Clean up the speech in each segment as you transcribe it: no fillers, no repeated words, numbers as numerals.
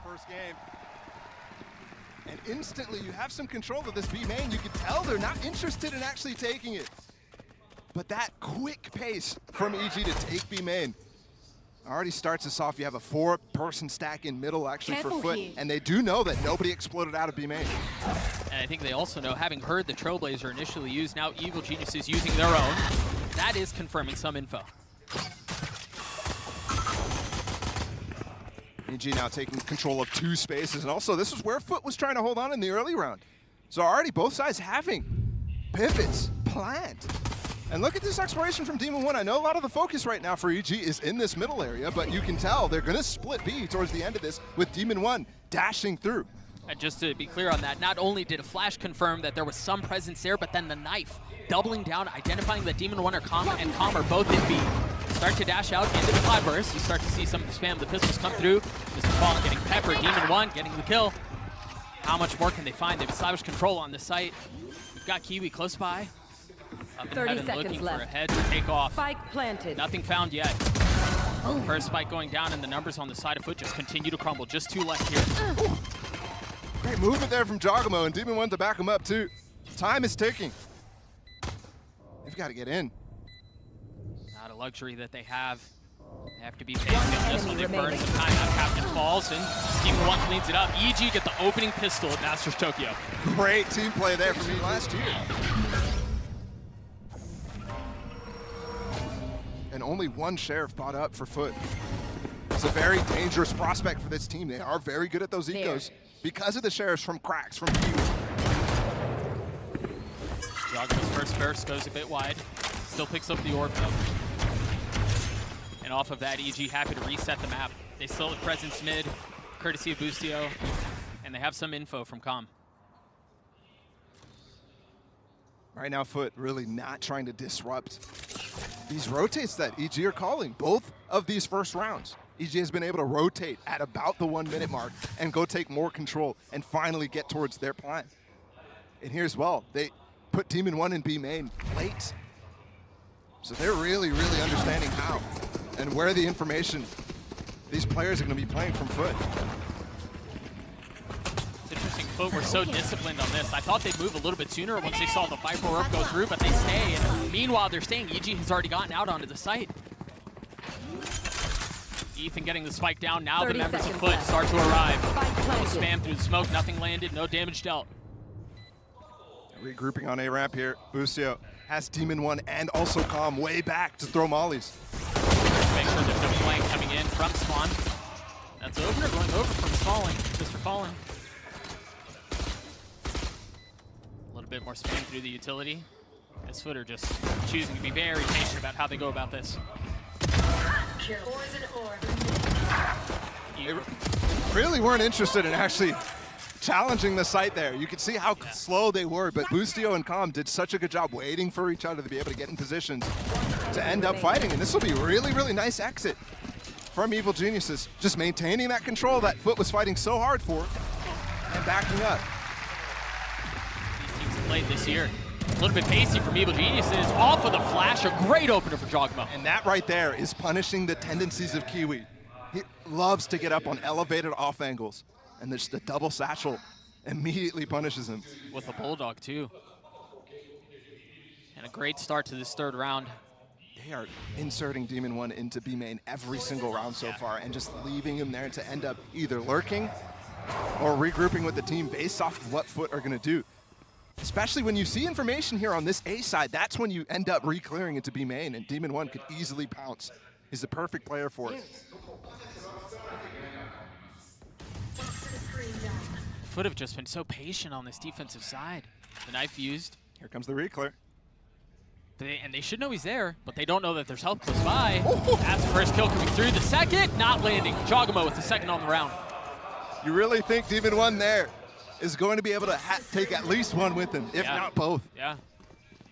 first game. And instantly you have some control of this B main. You can tell they're not interested in actually taking it. But that quick pace from EG to take B main already starts us off. You have a 4-person stack in middle actually for FUT, and they do know that nobody exploded out of B main. And I think they also know, having heard the Trailblazer initially used, now Evil Genius is using their own. That is confirming some info. EG now taking control of 2 spaces, and also this is where FUT was trying to hold on in the early round. So already both sides having pivots planned. And look at this exploration from Demon One. I know a lot of the focus right now for EG is in this middle area, but you can tell they're gonna split B towards the end of this with Demon One dashing through. And just to be clear on that, not only did a flash confirm that there was some presence there, but then the knife doubling down, identifying that Demon One and Calm are both in B. Start to dash out into the cloudburst. You start to see some of the spam, the pistols come through. MrFaliN getting peppered, Demon One getting the kill. How much more can they find? They've established control on this site. We've got Kiwi close by. Up in 30 heaven, seconds looking left. for a head to take off. Spike planted. Nothing found yet. First spike going down, and the numbers on the side of FUT just continue to crumble. Just 2 left here. Great movement there from jawgemo, and Demon One to back him up too. Time is ticking. They've got to get in. Not a luxury that they have. They have to be patient just when they burn some time. AtaKaptan falls, and Demon One cleans it up. EG get the opening pistol at Masters Tokyo. Great team play there from me last year. And only 1 sheriff bought up for FUT. It's a very dangerous prospect for this team. They are very good at those ecos because of the sheriffs from qRaxs, from KRÜ. jawgemo's first burst goes a bit wide. Still picks up the orb though. And off of that, EG happy to reset the map. They still have presence mid, courtesy of Boostio, and they have some info from Calm. Right now, FUT really not trying to disrupt these rotates that EG are calling. Both of these first rounds, EG has been able to rotate at about the 1-minute mark and go take more control and finally get towards their plan. And here as well, they put Demon One in B main late. So they're really, really understanding how and where the information these players are going to be playing from FUT. It's interesting, FUT were so disciplined on this. I thought they'd move a little bit sooner once they saw the Viper Orb go through, but they stay. And meanwhile, they're staying. EG has already gotten out onto the site. Ethan getting the spike down. Now the members of FUT start to arrive. Spam through the smoke. Nothing landed. No damage dealt. Regrouping on A ramp here. Boostio has Demon One and also Calm way back to throw mollies. Make sure there's no flank coming in from spawn. That's opener going over from MrFaliN. A little bit more spam through the utility. This FUT are just choosing to be very patient about how they go about this. They really weren't interested in actually challenging the site there. You could see how slow they were, but Boostio and Calm did such a good job waiting for each other to be able to get in positions to end up fighting. And this will be a really, really nice exit from Evil Geniuses. Just maintaining that control that FUT was fighting so hard for and backing up. These teams have played this year. A little bit pacey from Evil Geniuses. Off of the flash, a great opener for jawgemo. And that right there is punishing the tendencies of Kiwi. He loves to get up on elevated off angles. And just the double satchel immediately punishes him. With a bulldog too. And a great start to this 3rd round. They are inserting Demon One into B main every single round so far and just leaving him there to end up either lurking or regrouping with the team based off of what FUT are gonna do. Especially when you see information here on this A side, that's when you end up re-clearing into B main, and Demon One could easily pounce. He's the perfect player for it. FUT have just been so patient on this defensive side. The knife used. Here comes the re-clear. And they should know he's there, but they don't know that there's help close by. That's the first kill coming through. The second, not landing. jawgemo with the second on the round. You really think Demon One there is going to be able to take at least one with him, if not both? Yeah.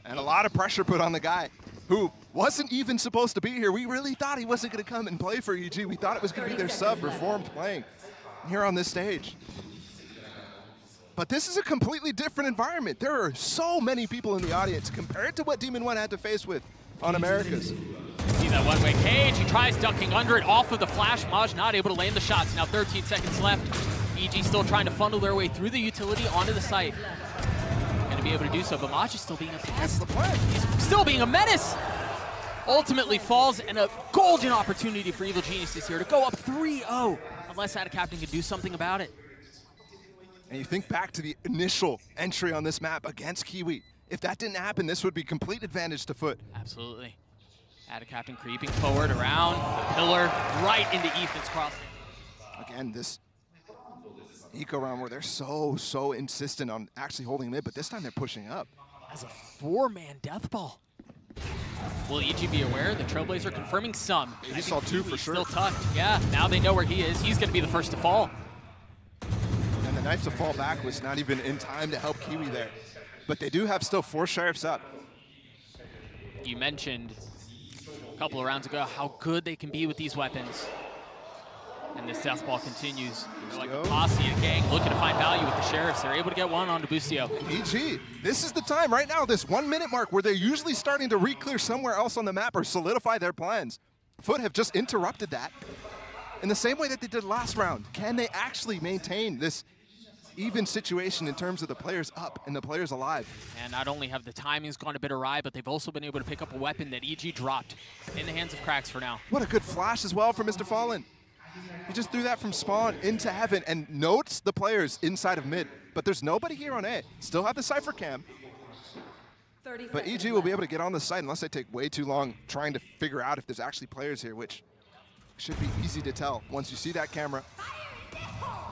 And a lot of pressure put on the guy who wasn't even supposed to be here. We really thought he wasn't going to come and play for EG. We thought it was going to be their sub, Reformed, playing here on this stage. But this is a completely different environment. There are so many people in the audience compared to what Demon One had to face with on Americas. See that one-way cage. He tries ducking under it off of the flash. Maj not able to land the shots. Now 13 seconds left. EG still trying to funnel their way through the utility onto the site. Going to be able to do so, but Maj is still being a pest. That's the plan. He's still being a menace. Ultimately falls, and a golden opportunity for Evil Geniuses here to go up 3-0, unless AtaKaptan can do something about it. And you think back to the initial entry on this map against Kiwi. If that didn't happen, this would be complete advantage to FUT. Absolutely. AtaKaptan creeping forward around the pillar, right into Ethan's crossing. Again, this eco round where they're so insistent on actually holding mid, but this time they're pushing up. As a 4-man death ball. Will EG be aware? The Trailblazer confirming some. You saw two for sure. Still tucked. Yeah, now they know where he is. He's going to be the first to fall. And the knife to fall back was not even in time to help Kiwi there. But they do have still 4 sheriffs up. You mentioned a couple of rounds ago how good they can be with these weapons. And this death ball continues. They're like a posse, a gang, looking to find value with the sheriffs. They're able to get one onto Boostio. EG, this is the time right now, this 1 minute mark where they're usually starting to re-clear somewhere else on the map or solidify their plans. FUT have just interrupted that in the same way that they did last round. Can they actually maintain this even situation in terms of the players up and the players alive? And not only have the timings gone a bit awry, but they've also been able to pick up a weapon that EG dropped in the hands of qRaxs for now. What a good flash as well from MrFaliN. He just threw that from spawn into heaven and notes the players inside of mid. But there's nobody here on A. Still have the Cypher cam. But EG will be able to get on the site unless they take way too long trying to figure out if there's actually players here, which should be easy to tell once you see that camera.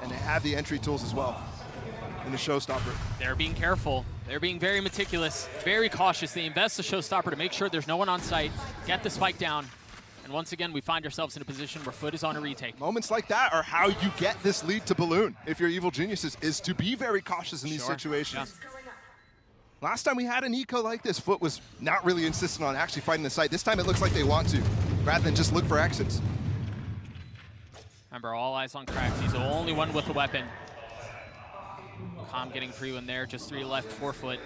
And they have the entry tools as well in the showstopper. They're being careful. They're being very meticulous, very cautious. They invest the showstopper to make sure there's no one on site, get the spike down. And once again, we find ourselves in a position where FUT is on a retake. Moments like that are how you get this lead to balloon, if you're Evil Geniuses, is to be very cautious in these situations. Yeah. Last time we had an eco like this, FUT was not really insistent on actually fighting the site. This time it looks like they want to, rather than just look for exits. Remember, all eyes on qRaxs. He's the only one with a weapon. Calm getting free one there, just 3 left, 4 FUT.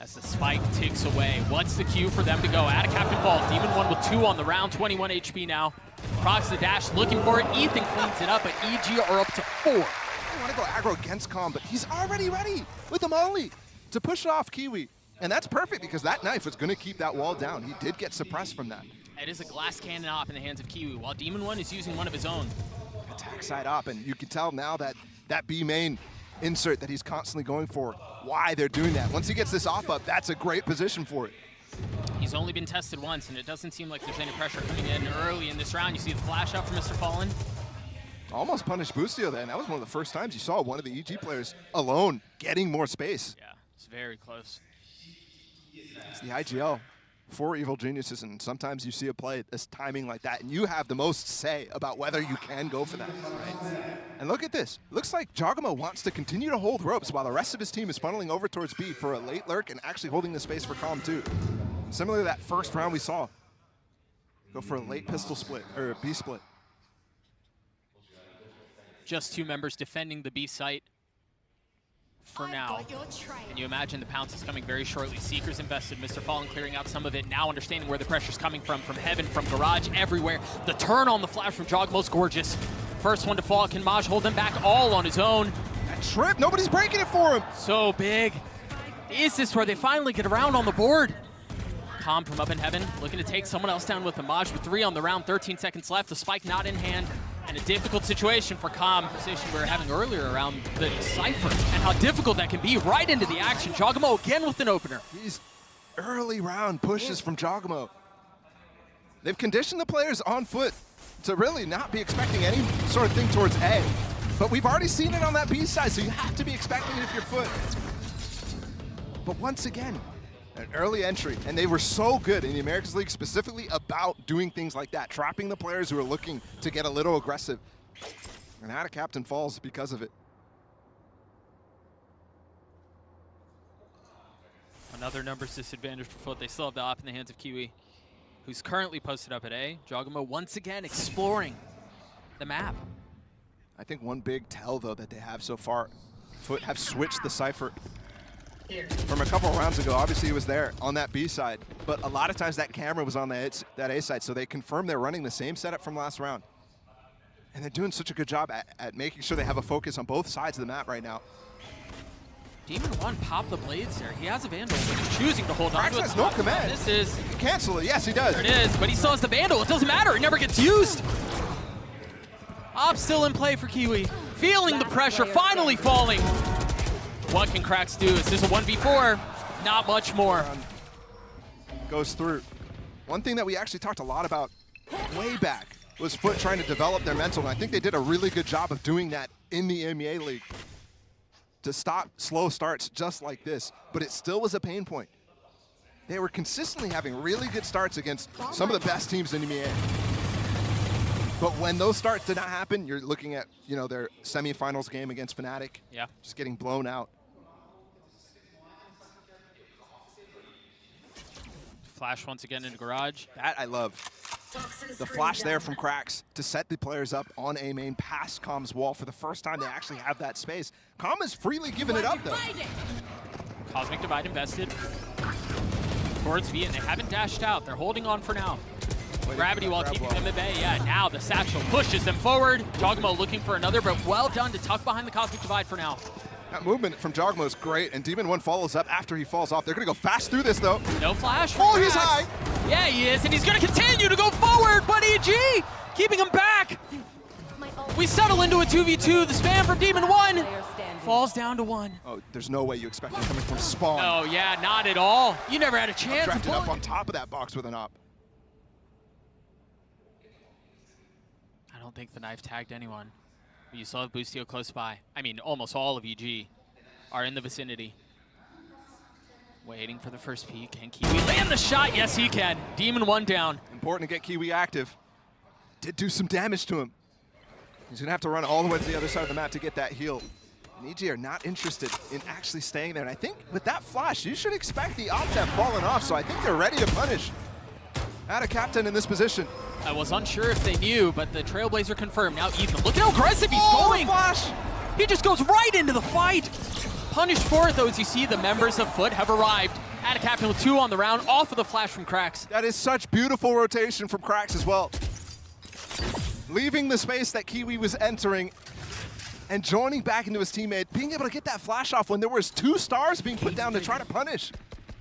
As the spike ticks away. What's the cue for them to go? AtaKaptan falls. Demon 1 with 2 on the round, 21 HP now. Procs the dash, looking for it. Ethan cleans it up, but EG are up to 4. I want to go aggro against Calm, but he's already ready with the molly to push off Kiwi. And that's perfect because that knife was going to keep that wall down. He did get suppressed from that. It is a glass cannon op in the hands of Kiwi, while Demon 1 is using one of his own. Attack side op, and you can tell now that that B main insert that he's constantly going for, why they're doing that. Once he gets this off up, that's a great position for it. He's only been tested once, and it doesn't seem like there's any pressure coming in early in this round. You see the flash out from MrFaliN. Almost punished Boostio then. That was one of the first times you saw one of the EG players alone getting more space. Yeah, it's very close. It's the IGL for Evil Geniuses, and sometimes you see a play that's timing like that, and you have the most say about whether you can go for that. Right? And look at this. Looks like jawgemo wants to continue to hold ropes while the rest of his team is funneling over towards B for a late lurk and actually holding the space for Calm too. Similar to that first round we saw. Go for a late pistol split, or a B split. Just 2 members defending the B site for now. And you imagine the pounce is coming very shortly. Seekers invested, MrFaliN clearing out some of it, now understanding where the pressure's coming from heaven, from garage, everywhere. The turn on the flash from jawgemo's gorgeous. First one to fall, can Maj hold them back all on his own? That trip, nobody's breaking it for him. So big. Is this where they finally get around on the board? Calm from up in heaven, looking to take someone else down with the Maj with 3 on the round, 13 seconds left, the spike not in hand. And a difficult situation for Calm, conversation we were having earlier around the Cypher and how difficult that can be right into the action. jawgemo again with an opener. These early round pushes from jawgemo. They've conditioned the players on FUT to really not be expecting any sort of thing towards A. But we've already seen it on that B side, so you have to be expecting it if you're FUT. But once again, an early entry, and they were so good in the Americas League specifically about doing things like that, trapping the players who are looking to get a little aggressive. And AtaKaptan falls because of it. Another numbers disadvantage for FUT. They still have the op in the hands of Kiwi, who's currently posted up at A. jawgemo once again exploring the map. I think one big tell, though, that they have so far, FUT have switched the Cypher from a couple of rounds ago. Obviously, he was there on that B side, but a lot of times that camera was on that A side, so they confirmed they're running the same setup from last round. And they're doing such a good job at making sure they have a focus on both sides of the map right now. Demon One popped the blades there. He has a Vandal, but he's choosing to hold on to it. Crax has no command. This is... Cancel it. Yes, he does. There it is, but he still has the Vandal. It doesn't matter. It never gets used. Op still in play for Kiwi. Feeling the pressure, finally falling. What can KRÜ do? Is this a 1v4? Not much more. Goes through. One thing that we actually talked a lot about way back was FUT trying to develop their mental, and I think they did a really good job of doing that in the MEA League to stop slow starts just like this, but it still was a pain point. They were consistently having really good starts against some of the best teams in the MEA. But when those starts did not happen, you're looking at, you know, their semifinals game against Fnatic, just getting blown out. Flash once again into garage. That I love. The flash there from KRÜ to set the players up on A main past Com's wall. For the first time, they actually have that space. Com is freely giving it up, though. Cosmic Divide invested towards V, and they haven't dashed out. They're holding on for now. Gravity while keeping them at bay. Yeah, now the satchel pushes them forward. jawgemo looking for another, but well done to tuck behind the Cosmic Divide for now. That movement from jawgemo is great, and Demon One follows up after he falls off. They're going to go fast through this, though. No flash. Oh, he's high. Yeah, he is, and he's going to continue to go forward, but EG keeping him back. We settle into a 2v2. The spam from Demon One falls down to 1. Oh, there's no way you expect him coming from spawn. Oh, yeah, not at all. You never had a chance. Drafted up on top of that box with an op. I don't think the knife tagged anyone. You still have Boostio close by. I mean, almost all of EG are in the vicinity. Waiting for the first peek. Can Kiwi land the shot? Yes, he can. Demon One down. Important to get Kiwi active. Did do some damage to him. He's going to have to run all the way to the other side of the map to get that heal. And EG are not interested in actually staying there. And I think with that flash, you should expect the op to have fallen off. So I think they're ready to punish AtaKaptan in this position. I was unsure if they knew, but the Trailblazer confirmed. Now Ethan, look at how aggressive he's going. Flash. He just goes right into the fight. Punished for it, though, as you see, the members of FUT have arrived. AtaKaptan with 2 on the round, off of the flash from KRÜ. That is such beautiful rotation from KRÜ as well. Leaving the space that Kiwi was entering and joining back into his teammate, being able to get that flash off when there was 2 stars being put down to try to punish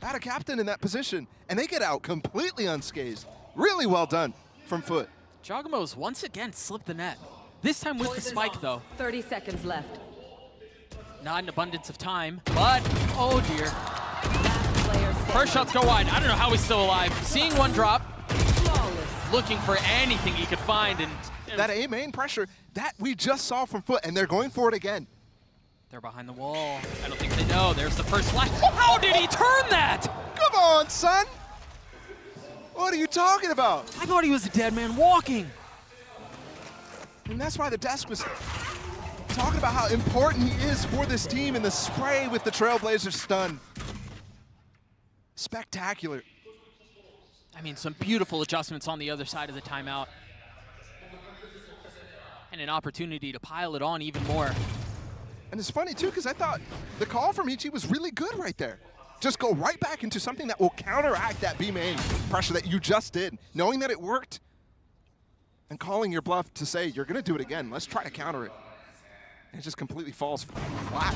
AtaKaptan in that position. And they get out completely unscathed. Really well done from FUT. jawgemo's once again slipped the net. This time with the spike, though. 30 seconds left. Not an abundance of time, but oh dear. First shots go wide. I don't know how he's still alive. Seeing one drop, looking for anything he could find, and that A main pressure that we just saw from FUT, and they're going for it again. They're behind the wall. I don't think they know. There's the first flash. How did he turn that? Come on, son. What are you talking about? I thought he was a dead man walking. And that's why the desk was talking about how important he is for this team in the spray with the Trailblazer stun. Spectacular. I mean, some beautiful adjustments on the other side of the timeout. And an opportunity to pile it on even more. And it's funny, too, because I thought the call from EG was really good right there. Just go right back into something that will counteract that B main pressure that you just did, knowing that it worked, and calling your bluff to say, you're going to do it again. Let's try to counter it. And it just completely falls flat.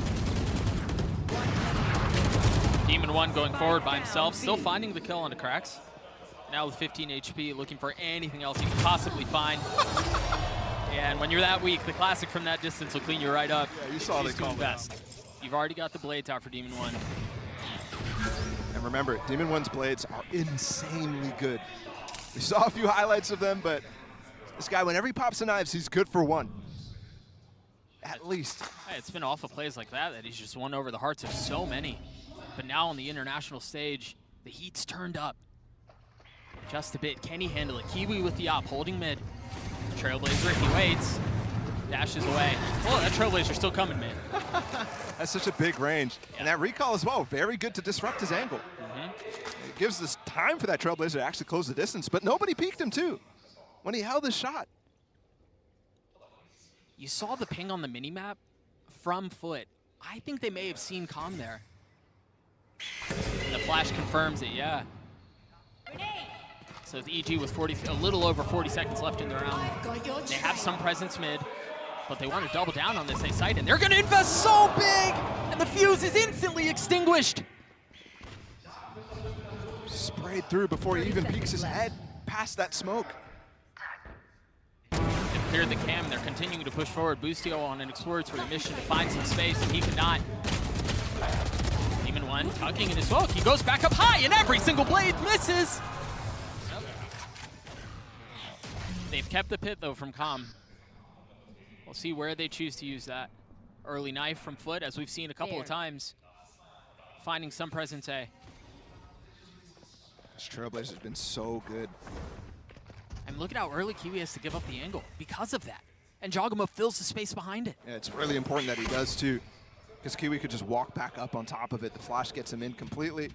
Demon One going forward by himself, still finding the kill on KRÜ. Now with 15 HP, looking for anything else he can possibly find. And when you're that weak, the classic from that distance will clean you right up. Yeah, you saw the call best. You've already got the blades out for Demon One. And remember, Demon One's blades are insanely good. We saw a few highlights of them, but this guy, whenever he pops the knives, he's good for 1. At least. Hey, it's been off of plays like that he's just won over the hearts of so many. But now on the international stage, the heat's turned up just a bit. Can he handle it? Kiwi with the op, holding mid. Trailblazer, he waits, dashes away. Oh, that Trailblazer's still coming, man. That's such a big range. Yeah. And that recall as well, very good to disrupt his angle. It gives us time for that Trailblazer to actually close the distance, but nobody peeked him too when he held his shot. You saw the ping on the minimap from FUT. I think they may have seen Com there. flash confirms it, yeah. So it's EG with a little over 40 seconds left in the round. They have some presence mid, but they want to double down on this A site, and they're going to invest so big, and the fuse is instantly extinguished. Sprayed through before he even peeks his head past that smoke. They've cleared the cam. They're continuing to push forward. Boostio on an exploratory mission to find some space, and he cannot. Demon One tucking in his smoke. He goes back up high, and every single blade misses. They've kept the pit, though, from Com. We'll see where they choose to use that. Early knife from FUT, as we've seen a couple of times. Finding some presence A. This Trailblazer's been so good. And look at how early Kiwi has to give up the angle because of that. And jawgemo fills the space behind it. Yeah, it's really important that he does, too, because Kiwi could just walk back up on top of it. The flash gets him in completely.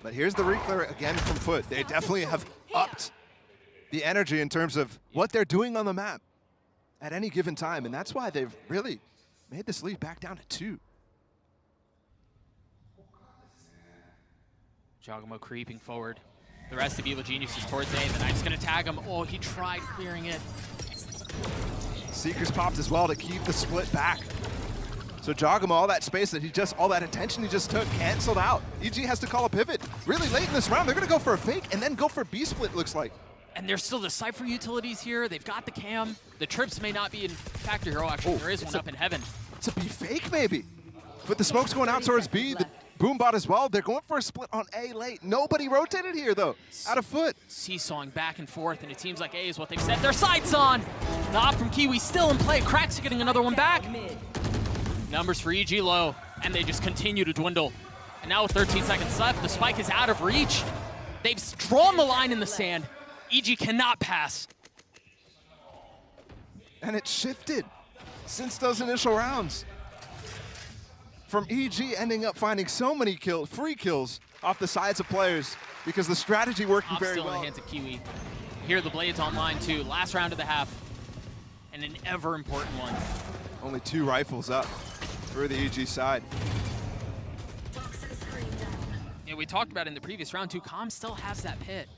But here's the reclear again from FUT. They definitely have upped the energy in terms of what they're doing on the map at any given time, and that's why they've really made this lead back down to 2. jawgemo creeping forward. The rest of Evil Genius is towards A. The knife's gonna tag him. Oh, he tried clearing it. Seekers popped as well to keep the split back. So jawgemo, all that space that all that attention he just took, canceled out. EG has to call a pivot really late in this round. They're gonna go for a fake and then go for B split, looks like. And there's still the Cypher utilities here. They've got the cam. The trips may not be in factor here. Oh, actually, there is one up in heaven. It's a B fake, maybe. But the smoke's going out towards B. The boom bot as well. They're going for a split on A late. Nobody rotated here, though, out of FUT. Seesawing back and forth, and it seems like A is what they've set their sights on. The op from Kiwi still in play. qRaxs getting another one back. Numbers for EG low, and they just continue to dwindle. And now with 13 seconds left, the spike is out of reach. They've drawn the line in the sand. EG cannot pass. And it shifted since those initial rounds. From EG ending up finding so many free kills off the sides of players because the strategy working very well. Still in the hands of Kiwi. Here the blades online too. Last round of the half, and an ever important one. Only 2 rifles up for the EG side. Yeah, we talked about in the previous round too. Com still has that pit.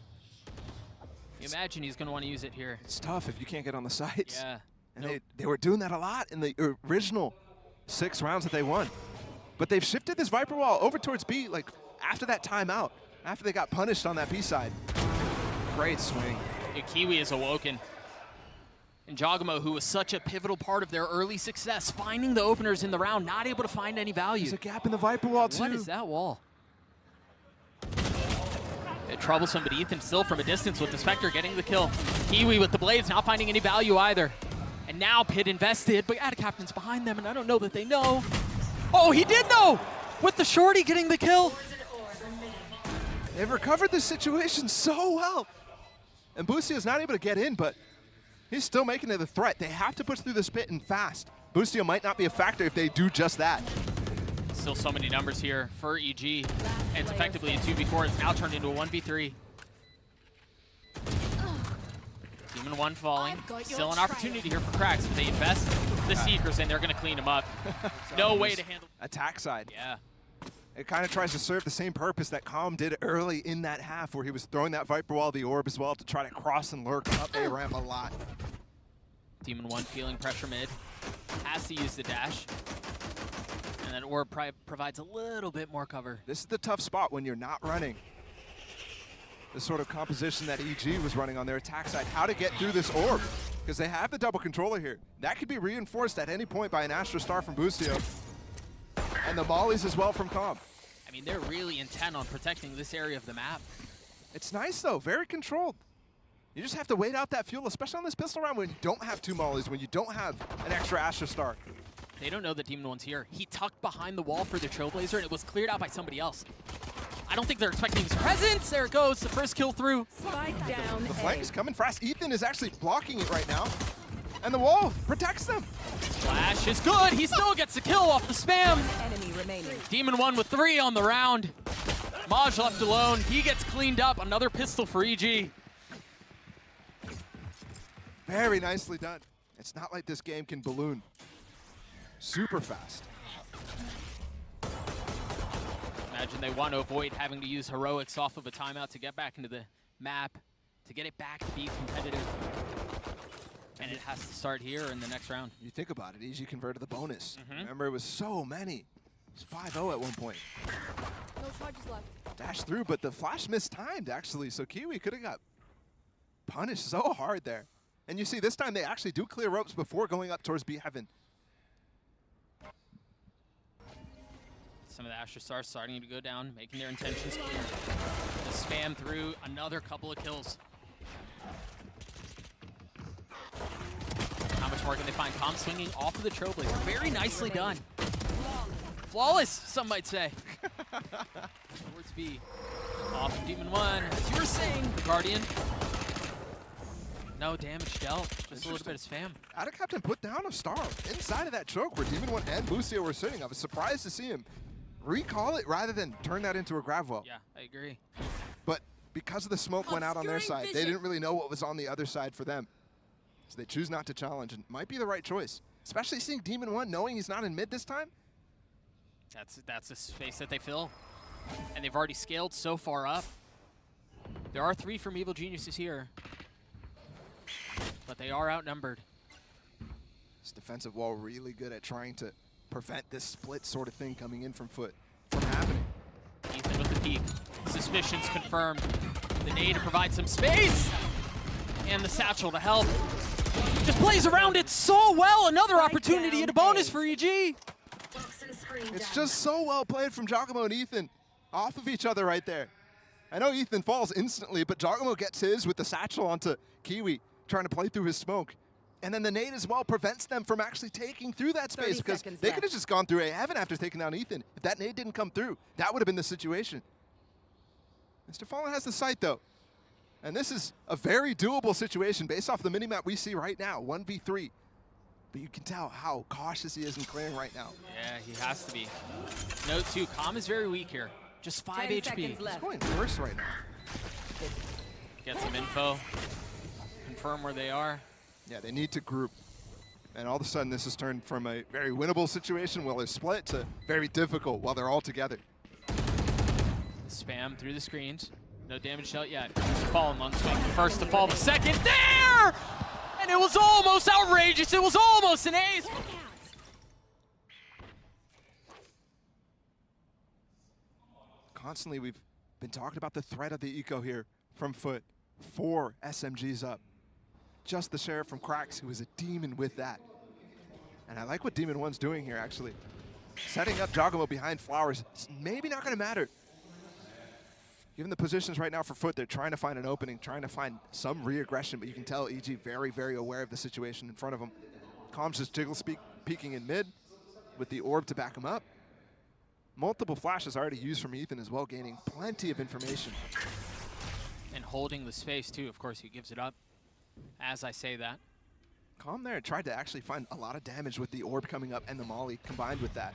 You imagine he's going to want to use it here. It's tough if you can't get on the sides. Yeah. And they were doing that a lot in the original 6 rounds that they won. But they've shifted this Viper wall over towards B, like after that timeout, after they got punished on that B side. Great swing. Yeah, Kiwi is awoken. And jawgemo, who was such a pivotal part of their early success, finding the openers in the round, not able to find any value. There's a gap in the Viper wall, too. What is that wall? Troublesome, but Ethan still from a distance with the Spectre getting the kill. Kiwi with the blades not finding any value either. And now Pit invested, but AtaKaptan's behind them, and I don't know that they know. Oh, he did know! With the shorty getting the kill. They've recovered this situation so well. And Boostio's not able to get in, but he's still making it a threat. They have to push through this pit and fast. Boostio might not be a factor if they do just that. Still so many numbers here for EG. It's effectively a 2v4. It's now turned into a 1v3. Demon One falling. Still an opportunity here for qRaxs, but they invest the Seekers and they're going to clean them up. No way to handle. Attack side. Yeah. It kind of tries to serve the same purpose that Com did early in that half, where he was throwing that Viper wall, the orb as well, to try to cross and lurk up A ramp a lot. Demon One feeling pressure mid. Has to use the dash. And that orb provides a little bit more cover. This is the tough spot when you're not running the sort of composition that EG was running on their attack side. How to get through this orb, because they have the double controller here. That could be reinforced at any point by an Astro Star from Boostio. And the mollies as well from Com. I mean, they're really intent on protecting this area of the map. It's nice though, very controlled. You just have to wait out that fuel, especially on this pistol round when you don't have 2 mollies, when you don't have an extra Astro Star. They don't know that Demon One's here. He tucked behind the wall for the Trailblazer, and it was cleared out by somebody else. I don't think they're expecting his presence. There it goes, the first kill through. The flank is coming fast. Ethan is actually blocking it right now, and the wall protects them. Flash is good. He still gets a kill off the spam. Enemy remaining. Demon One with 3 on the round. MOJJ left alone. He gets cleaned up. Another pistol for EG. Very nicely done. It's not like this game can balloon super fast. imagine they want to avoid having to use heroics off of a timeout to get back into the map, to get it back to be competitive. And it has to start here in the next round. You think about it, EG converted the bonus. Remember, it was so many. It was 5-0 at one point. No charges left. Dashed through, but the flash mistimed, actually. So Kiwi could have got punished so hard there. And you see, this time they actually do clear ropes before going up towards B Heaven. Some of the Asher Stars starting to go down, making their intentions clear. The spam through another couple of kills. How much more can they find? Tom swinging off of the Trailblazer. Very nicely done. Flawless, some might say. Towards B. Off of Demon 1. As you were saying, the Guardian. No damage dealt. Just a little bit of spam. AtaKaptan put down a star inside of that choke where Demon 1 and Boostio were sitting. I was surprised to see him recall it rather than turn that into a grab well. Yeah, I agree. But because of the smoke went out on their side, they didn't really know what was on the other side for them. So they choose not to challenge, and might be the right choice. Especially seeing Demon 1 knowing he's not in mid this time. That's a space that they fill. And they've already scaled so far up. There are 3 from Evil Geniuses here. But they are outnumbered. This defensive wall really good at trying to prevent this split sort of thing coming in from FUT from happening. Ethan with the peek. Suspicions confirmed. The nade to provide some space. And the satchel to help. Just plays around it so well. Another opportunity and a bonus for EG. It's just so well played from jawgemo and Ethan off of each other right there. I know Ethan falls instantly, but jawgemo gets his with the satchel onto Kiwi, trying to play through his smoke. And then the nade as well prevents them from actually taking through that space, because they could have just gone through A Heaven after taking down Ethan. If that nade didn't come through, that would have been the situation. MrFaliN has the sight though. And this is a very doable situation based off the minimap we see right now, 1v3. But you can tell how cautious he is in clearing right now. Yeah, he has to be. Note 2, Calm is very weak here. Just 5 HP. He's going first right now. Get some info. Confirm where they are. Yeah, they need to group. And all of a sudden, this has turned from a very winnable situation while they're split to very difficult while they're all together. Spam through the screens. No damage dealt yet. FaliN on swing. First to fall, the second there! And it was almost outrageous. It was almost an ace. Constantly, we've been talking about the threat of the eco here from FUT. 4 SMGs up. Just the Sheriff from qRaxs, who is a demon with that. And I like what Demon 1's doing here, actually. Setting up jawgemo behind Flowers. It's maybe not going to matter. Given the positions right now for FUT, they're trying to find an opening, trying to find some re-aggression, but you can tell EG very, very aware of the situation in front of him. Calm's just peeking in mid with the orb to back him up. Multiple flashes already used from Ethan as well, gaining plenty of information. And holding the space too, of course, he gives it up as I say that. Calm there tried to actually find a lot of damage with the orb coming up and the molly combined with that.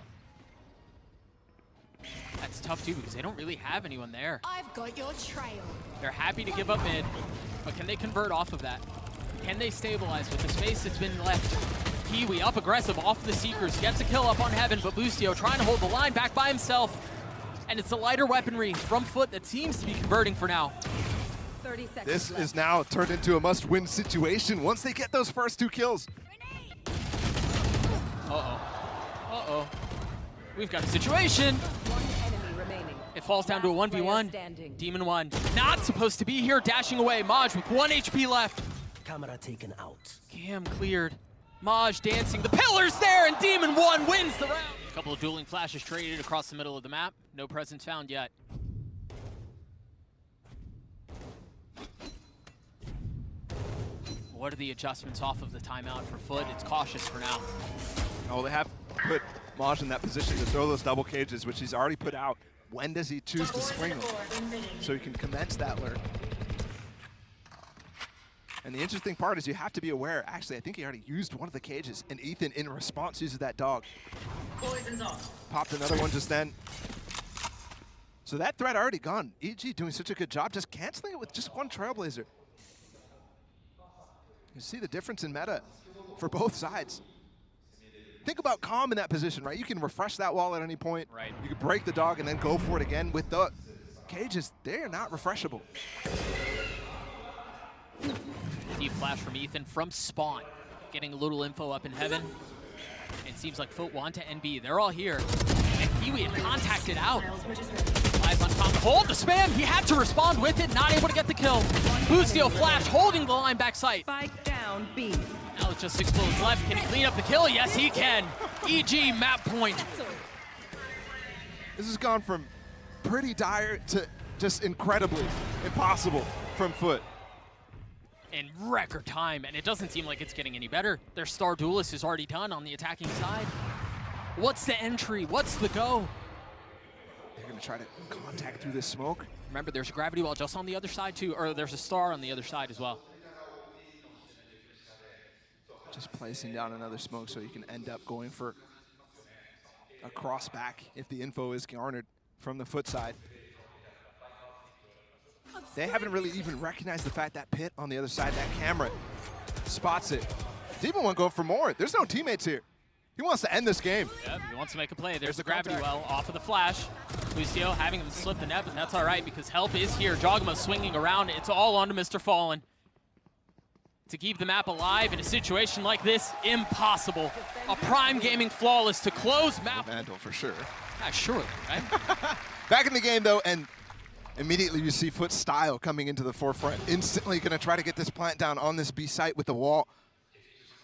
That's tough too, because they don't really have anyone there. I've got your trail. They're happy to give up mid, but can they convert off of that? Can they stabilize with the space that's been left? Kiwi up aggressive off the Seekers, gets a kill up on Heaven, but Boostio trying to hold the line back by himself. And it's the lighter weaponry from FUT that seems to be converting for now. 30 seconds This left. is now turned into a must-win situation once they get those first 2 kills. Uh-oh. Uh-oh. We've got a situation. One enemy remaining. It falls down to a Last player 1v1. standing. Demon 1 not supposed to be here, dashing away. Moj with 1 HP left. Camera taken out. Cam cleared. Moj dancing. The pillar's there, and Demon 1 wins the round. A couple of dueling flashes traded across the middle of the map. No presence found yet. What are the adjustments off of the timeout for FUT? It's cautious for now. Oh, they have put Moj in that position to throw those double cages, which he's already put out. When does he choose to spring them? So he can commence that lurk. And the interesting part is you have to be aware, actually, I think he already used one of the cages, and Ethan, in response, uses that dog. Poison's off. Popped another one just then. So that threat already gone. EG doing such a good job just canceling it with just 1 Trailblazer. You see the difference in meta for both sides. think about Calm in that position, right? You can refresh that wall at any point. Right. You can break the dog and then go for it again. With the cages, they're not refreshable. Deep flash from Ethan from spawn. Getting a little info up in heaven. It seems like FUT want to NB. They're all here. And Kiwi had contacted out. Lies on Calm to hold the spam. He had to respond with it, not able to get the kill. Boostio flash holding the line back sight. Spike down B. Now it's just 6 bullets left. Can he clean up the kill? Yes, he can. EG map point. This has gone from pretty dire to just incredibly impossible from FUT. In record time, and it doesn't seem like it's getting any better. Their star duelist is already done on the attacking side. What's the entry? What's the go? They're going to try to contact through this smoke. Remember, there's a gravity wall just on the other side too, or there's a star on the other side as well. Just placing down another smoke so you can end up going for a cross back if the info is garnered from the FUT side. They haven't really even recognized the fact that pit on the other side, that camera spots it. Demon One going for more. There's no teammates here. He wants to end this game. Yep, he wants to make a play. There's the the gravity contact. well off of the flash. Boostio having him slip the net, but that's all right because help is here. jawgemo swinging around. It's all onto MrFaliN. To keep the map alive in a situation like this, impossible. A Prime Gaming flawless to close map. Vandal for sure. Yeah, surely, right? Back in the game though, and immediately you see FUT style coming into the forefront. Instantly gonna try to get this plant down on this B site with the wall.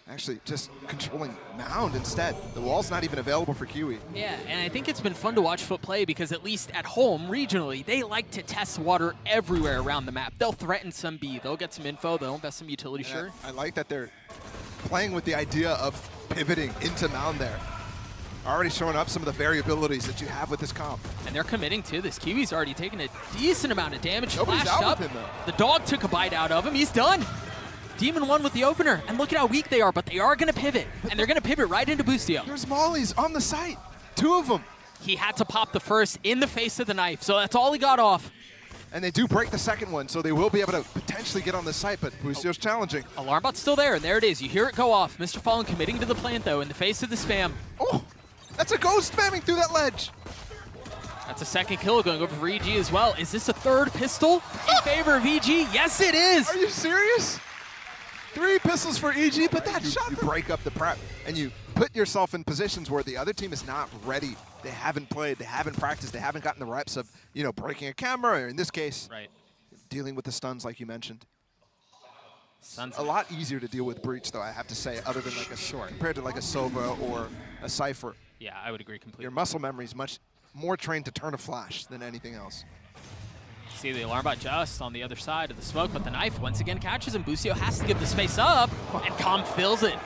Actually, just controlling Mound instead. The wall's not even available for Kiwi. Yeah, and I think it's been fun to watch FUT play because at least at home, regionally, they like to test water everywhere around the map. They'll threaten some B, they'll get some info, they'll invest some utility, And sure. I like that they're playing with the idea of pivoting into Mound there. Already showing up some of the variabilities that you have with this comp. And they're committing to this. Kiwi's already taken a decent amount of damage. Nobody's Flashed out up. with him, though. The dog took a bite out of him. He's done. Demon won with the opener. And look at how weak they are, but they are going to pivot. And they're going to pivot right into Boostio. There's mollies on the site. 2 of them. He had to pop the first in the face of the knife, so that's all he got off. And they do break the second one, so they will be able to potentially get on the site, but Boostio's challenging. Alarm bot's still there, and there it is. You hear it go off. MrFaliN committing to the plant, though, in the face of the spam. Oh, that's a ghost spamming through that ledge. That's a second kill going over for EG as well. Is this a third pistol in favor of EG? Yes, it is. Are you serious? 3 pistols for EG, but that shot. You from- break up the prep, and you put yourself in positions where the other team is not ready. They haven't played, they haven't practiced, they haven't gotten the reps of, you know, breaking a camera, or in this case, Right. dealing with the stuns like you mentioned. Sun's A lot easier to deal with Breach, though, I have to say, other than like a compared to like a Sova or a Cypher. Yeah, I would agree completely. Your muscle memory is much more trained to turn a flash than anything else. See the alarm bot just on the other side of the smoke, but the knife once again catches him. Boostio has to give the space up, and Calm fills it.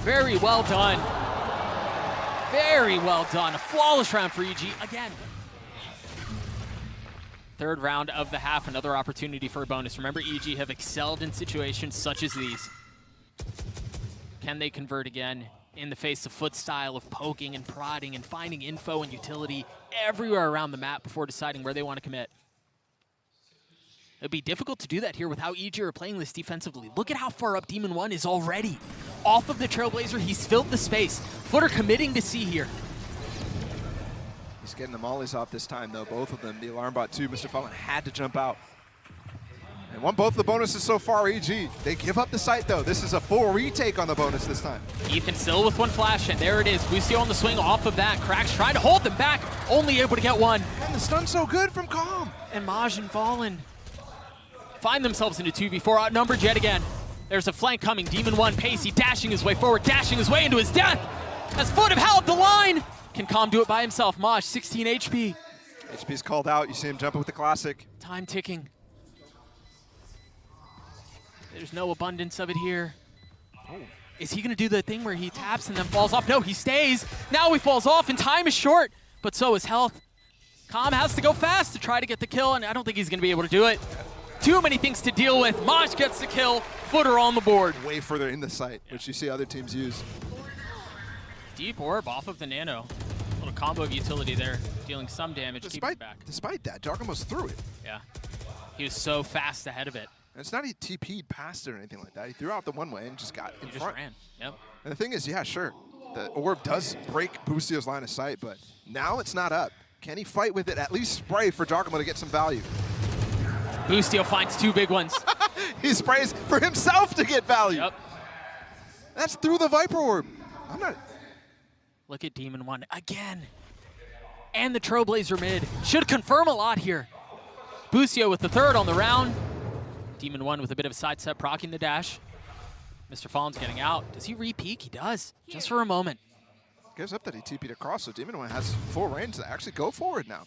Very well done. Very well done. A flawless round for EG again. Third round of the half, another opportunity for a bonus. Remember, EG have excelled in situations such as these. Can they convert again in the face of FUT style of poking and prodding and finding info and utility everywhere around the map before deciding where they want to commit? It'd be difficult to do that here with how EG are playing this defensively. Look at how far up Demon One is already. Off of the Trailblazer, he's filled the space. FUT are committing to C here. He's getting the mollies off this time, though, both of them. The alarm bot, too. MrFaliN had to jump out. And won both the bonuses so far, EG. They give up the site, though. This is a full retake on the bonus this time. Ethan still with one flash, and there it is. Boostio on the swing off of that. qRaxs trying to hold them back, only able to get one. And the stun's so good from Calm. And MOJJ and FaliN find themselves into 2v4, outnumbered yet again. There's a flank coming. Demon One, Pacey dashing his way forward, dashing his way into his death. As FUT have held the line. Can Calm do it by himself? MOJJ, 16 HP. HP's called out. You see him jumping with the classic. Time ticking. There's no abundance of it here. Is he going to do the thing where he taps and then falls off? No, he stays. Now he falls off, and time is short, but so is health. Calm has to go fast to try to get the kill, and I don't think he's going to be able to do it. Too many things to deal with. MOJJ gets the kill. FUT are on the board. Way further in the site, which you see other teams use. Deep orb off of the nano. Little combo of utility there, dealing some damage, keeping it back. Despite that, jawgemo's through it. Yeah. He was so fast ahead of it. And it's not he TP'd past it or anything like that. He threw out the one way and just got in He just front. ran. Yep. And the thing is, yeah, sure. The orb does break Boostio's line of sight, but now it's not up. Can he fight with it? At least spray for jawgemo to get some value. Boostio finds 2 big ones. He sprays for himself to get value. Yep. That's through the Viper orb. I'm not. Look at Demon One again. And the Trailblazer mid. Should confirm a lot here. Boostio with the 3rd on the round. Demon One with a bit of a sidestep, proccing the dash. MrFaliN's getting out. Does he re-peek? He does, just for a moment. Gives up that he TP'd across, so Demon One has full range to actually go forward now.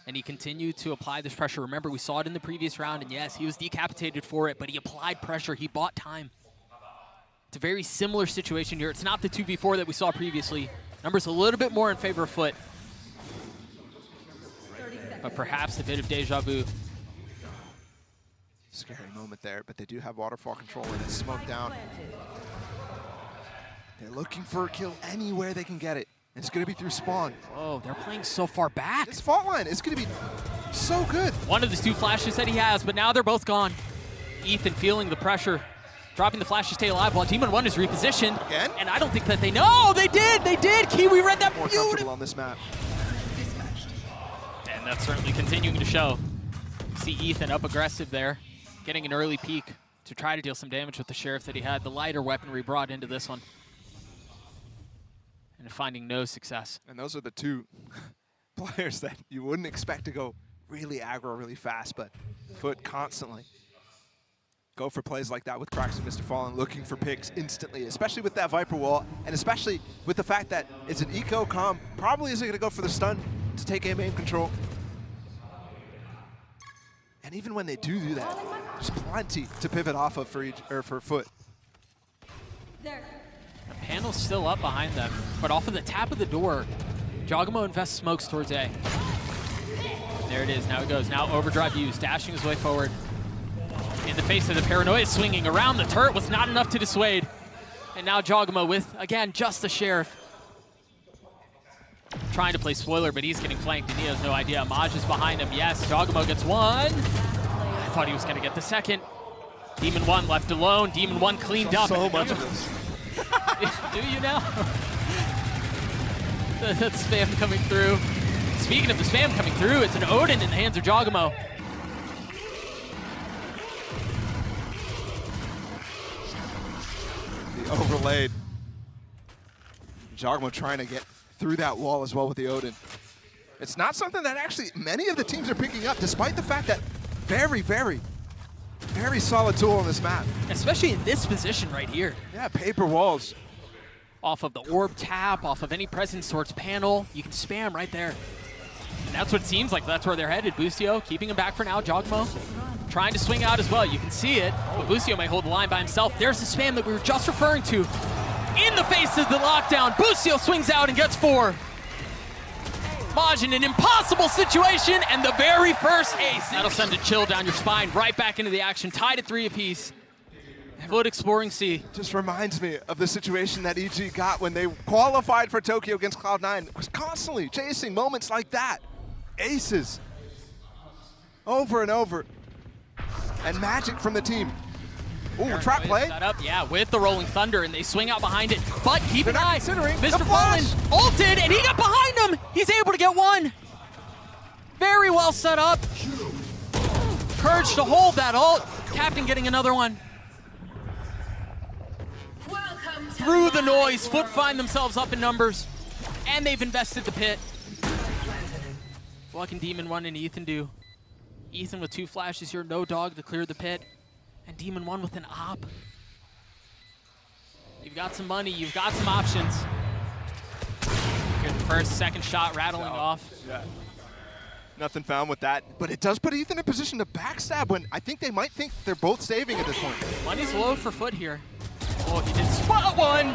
And he continued to apply this pressure. Remember, we saw it in the previous round, and yes, he was decapitated for it, but he applied pressure. He bought time. It's a very similar situation here. It's not the 2v4 that we saw previously. Numbers a little bit more in favor of FUT. But perhaps a bit of deja vu. Scary moment there, but they do have waterfall control and it's smoked down. They're looking for a kill anywhere they can get it. It's going to be through spawn. Oh, they're playing so far back. This fault line is going to be so good. One of the 2 flashes that he has, but now they're both gone. Ethan feeling the pressure, dropping the flash to stay alive while Demon One is repositioned. Again? And I don't think that they know. They did. Kiwi read that More comfortable on this map. And that's certainly continuing to show. See Ethan up aggressive there, getting an early peek to try to deal some damage with the Sheriff that he had. The lighter weaponry brought into this one. And finding no success. And those are the 2 players that you wouldn't expect to go really aggro really fast, but FUT constantly go for plays like that with qRaxs and MrFaliN, looking for picks instantly, especially with that Viper wall, and especially with the fact that it's an eco comm, probably isn't going to go for the stun to take aim control. And even when they do that, there's plenty to pivot off of for FUT. The panel's still up behind them, but off of the tap of the door, jawgemo invests smokes towards A. There it is, now it goes. Now overdrive used, dashing his way forward. In the face of the paranoia, swinging around the turret was not enough to dissuade. And now jawgemo with, again, just the Sheriff. Trying to play spoiler, but he's getting flanked and he has no idea. MOJJ is behind him. Yes, jawgemo gets 1. I thought he was going to get the 2nd. Demon One left alone. Demon One cleaned up. So much of this. Do you now? That spam coming through. Speaking of the spam coming through, it's an Odin in the hands of jawgemo. The overlaid. jawgemo trying to get through that wall as well with the Odin. It's not something that actually many of the teams are picking up, despite the fact that very, very solid tool on this map. Especially in this position right here. Yeah, paper walls. Off of the orb tap, off of any presence towards panel, you can spam right there. And that's what it seems like. That's where they're headed. Boostio keeping him back for now. jawgemo trying to swing out as well. You can see it, but Boostio may hold the line by himself. There's the spam that we were just referring to. In the face of the lockdown, Boostio swings out and gets 4. MOJJ in an impossible situation, and the very first ace. That'll send a chill down your spine, right back into the action, tied at 3 apiece. FUT exploring C. Just reminds me of the situation that EG got when they qualified for Tokyo against Cloud9. Was constantly chasing moments like that. Aces. Over and over. And magic from the team. Ooh, trap play. Set up, yeah, with the Rolling Thunder, and they swing out behind it. But keep an eye. Considering MrFaliN ulted, and he got behind him. He's able to get 1. Very well set up. Courage to hold that ult. Captain getting another one. Through the noise, FUT find themselves up in numbers, and they've invested the pit. What can Demon One and Ethan do? Ethan with 2 flashes here, no dog to clear the pit, and Demon One with an op. You've got some money, you've got some options. Here's the first, second shot rattling off. Yeah. Nothing found with that, but it does put Ethan in position to backstab when I think they might think they're both saving at this point. Money's low for FUT here. Oh, he did spot 1.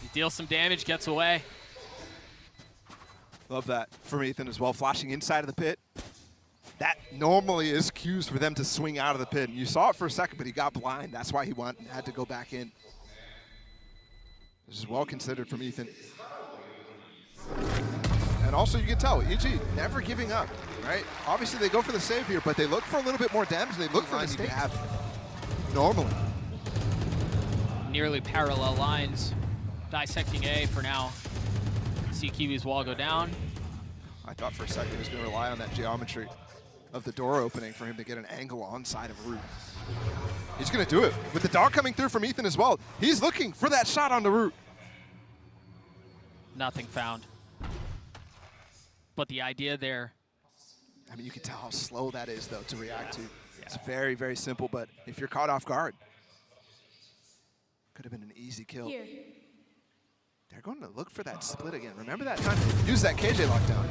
He deals some damage, gets away. Love that from Ethan as well, flashing inside of the pit. That normally is cues for them to swing out of the pit. You saw it for a second, but he got blind. That's why he had to go back in. This is well considered from Ethan. And also you can tell, EG never giving up, right? Obviously they go for the save here, but they look for a little bit more damage. They look for mistakes. Normally. Nearly parallel lines. dissecting A for now. See Kiwi's wall go down. I thought for a second he was going to rely on that geometry of the door opening for him to get an angle on side of root. He's going to do it. With the dog coming through from Ethan as well, he's looking for that shot on the root. Nothing found. But the idea there. I mean, you can tell how slow that is, though, to react to. It's very, very simple, but if you're caught off guard, could have been an easy kill. Here. They're going to look for that split again. Remember that time? Use that KJ lockdown.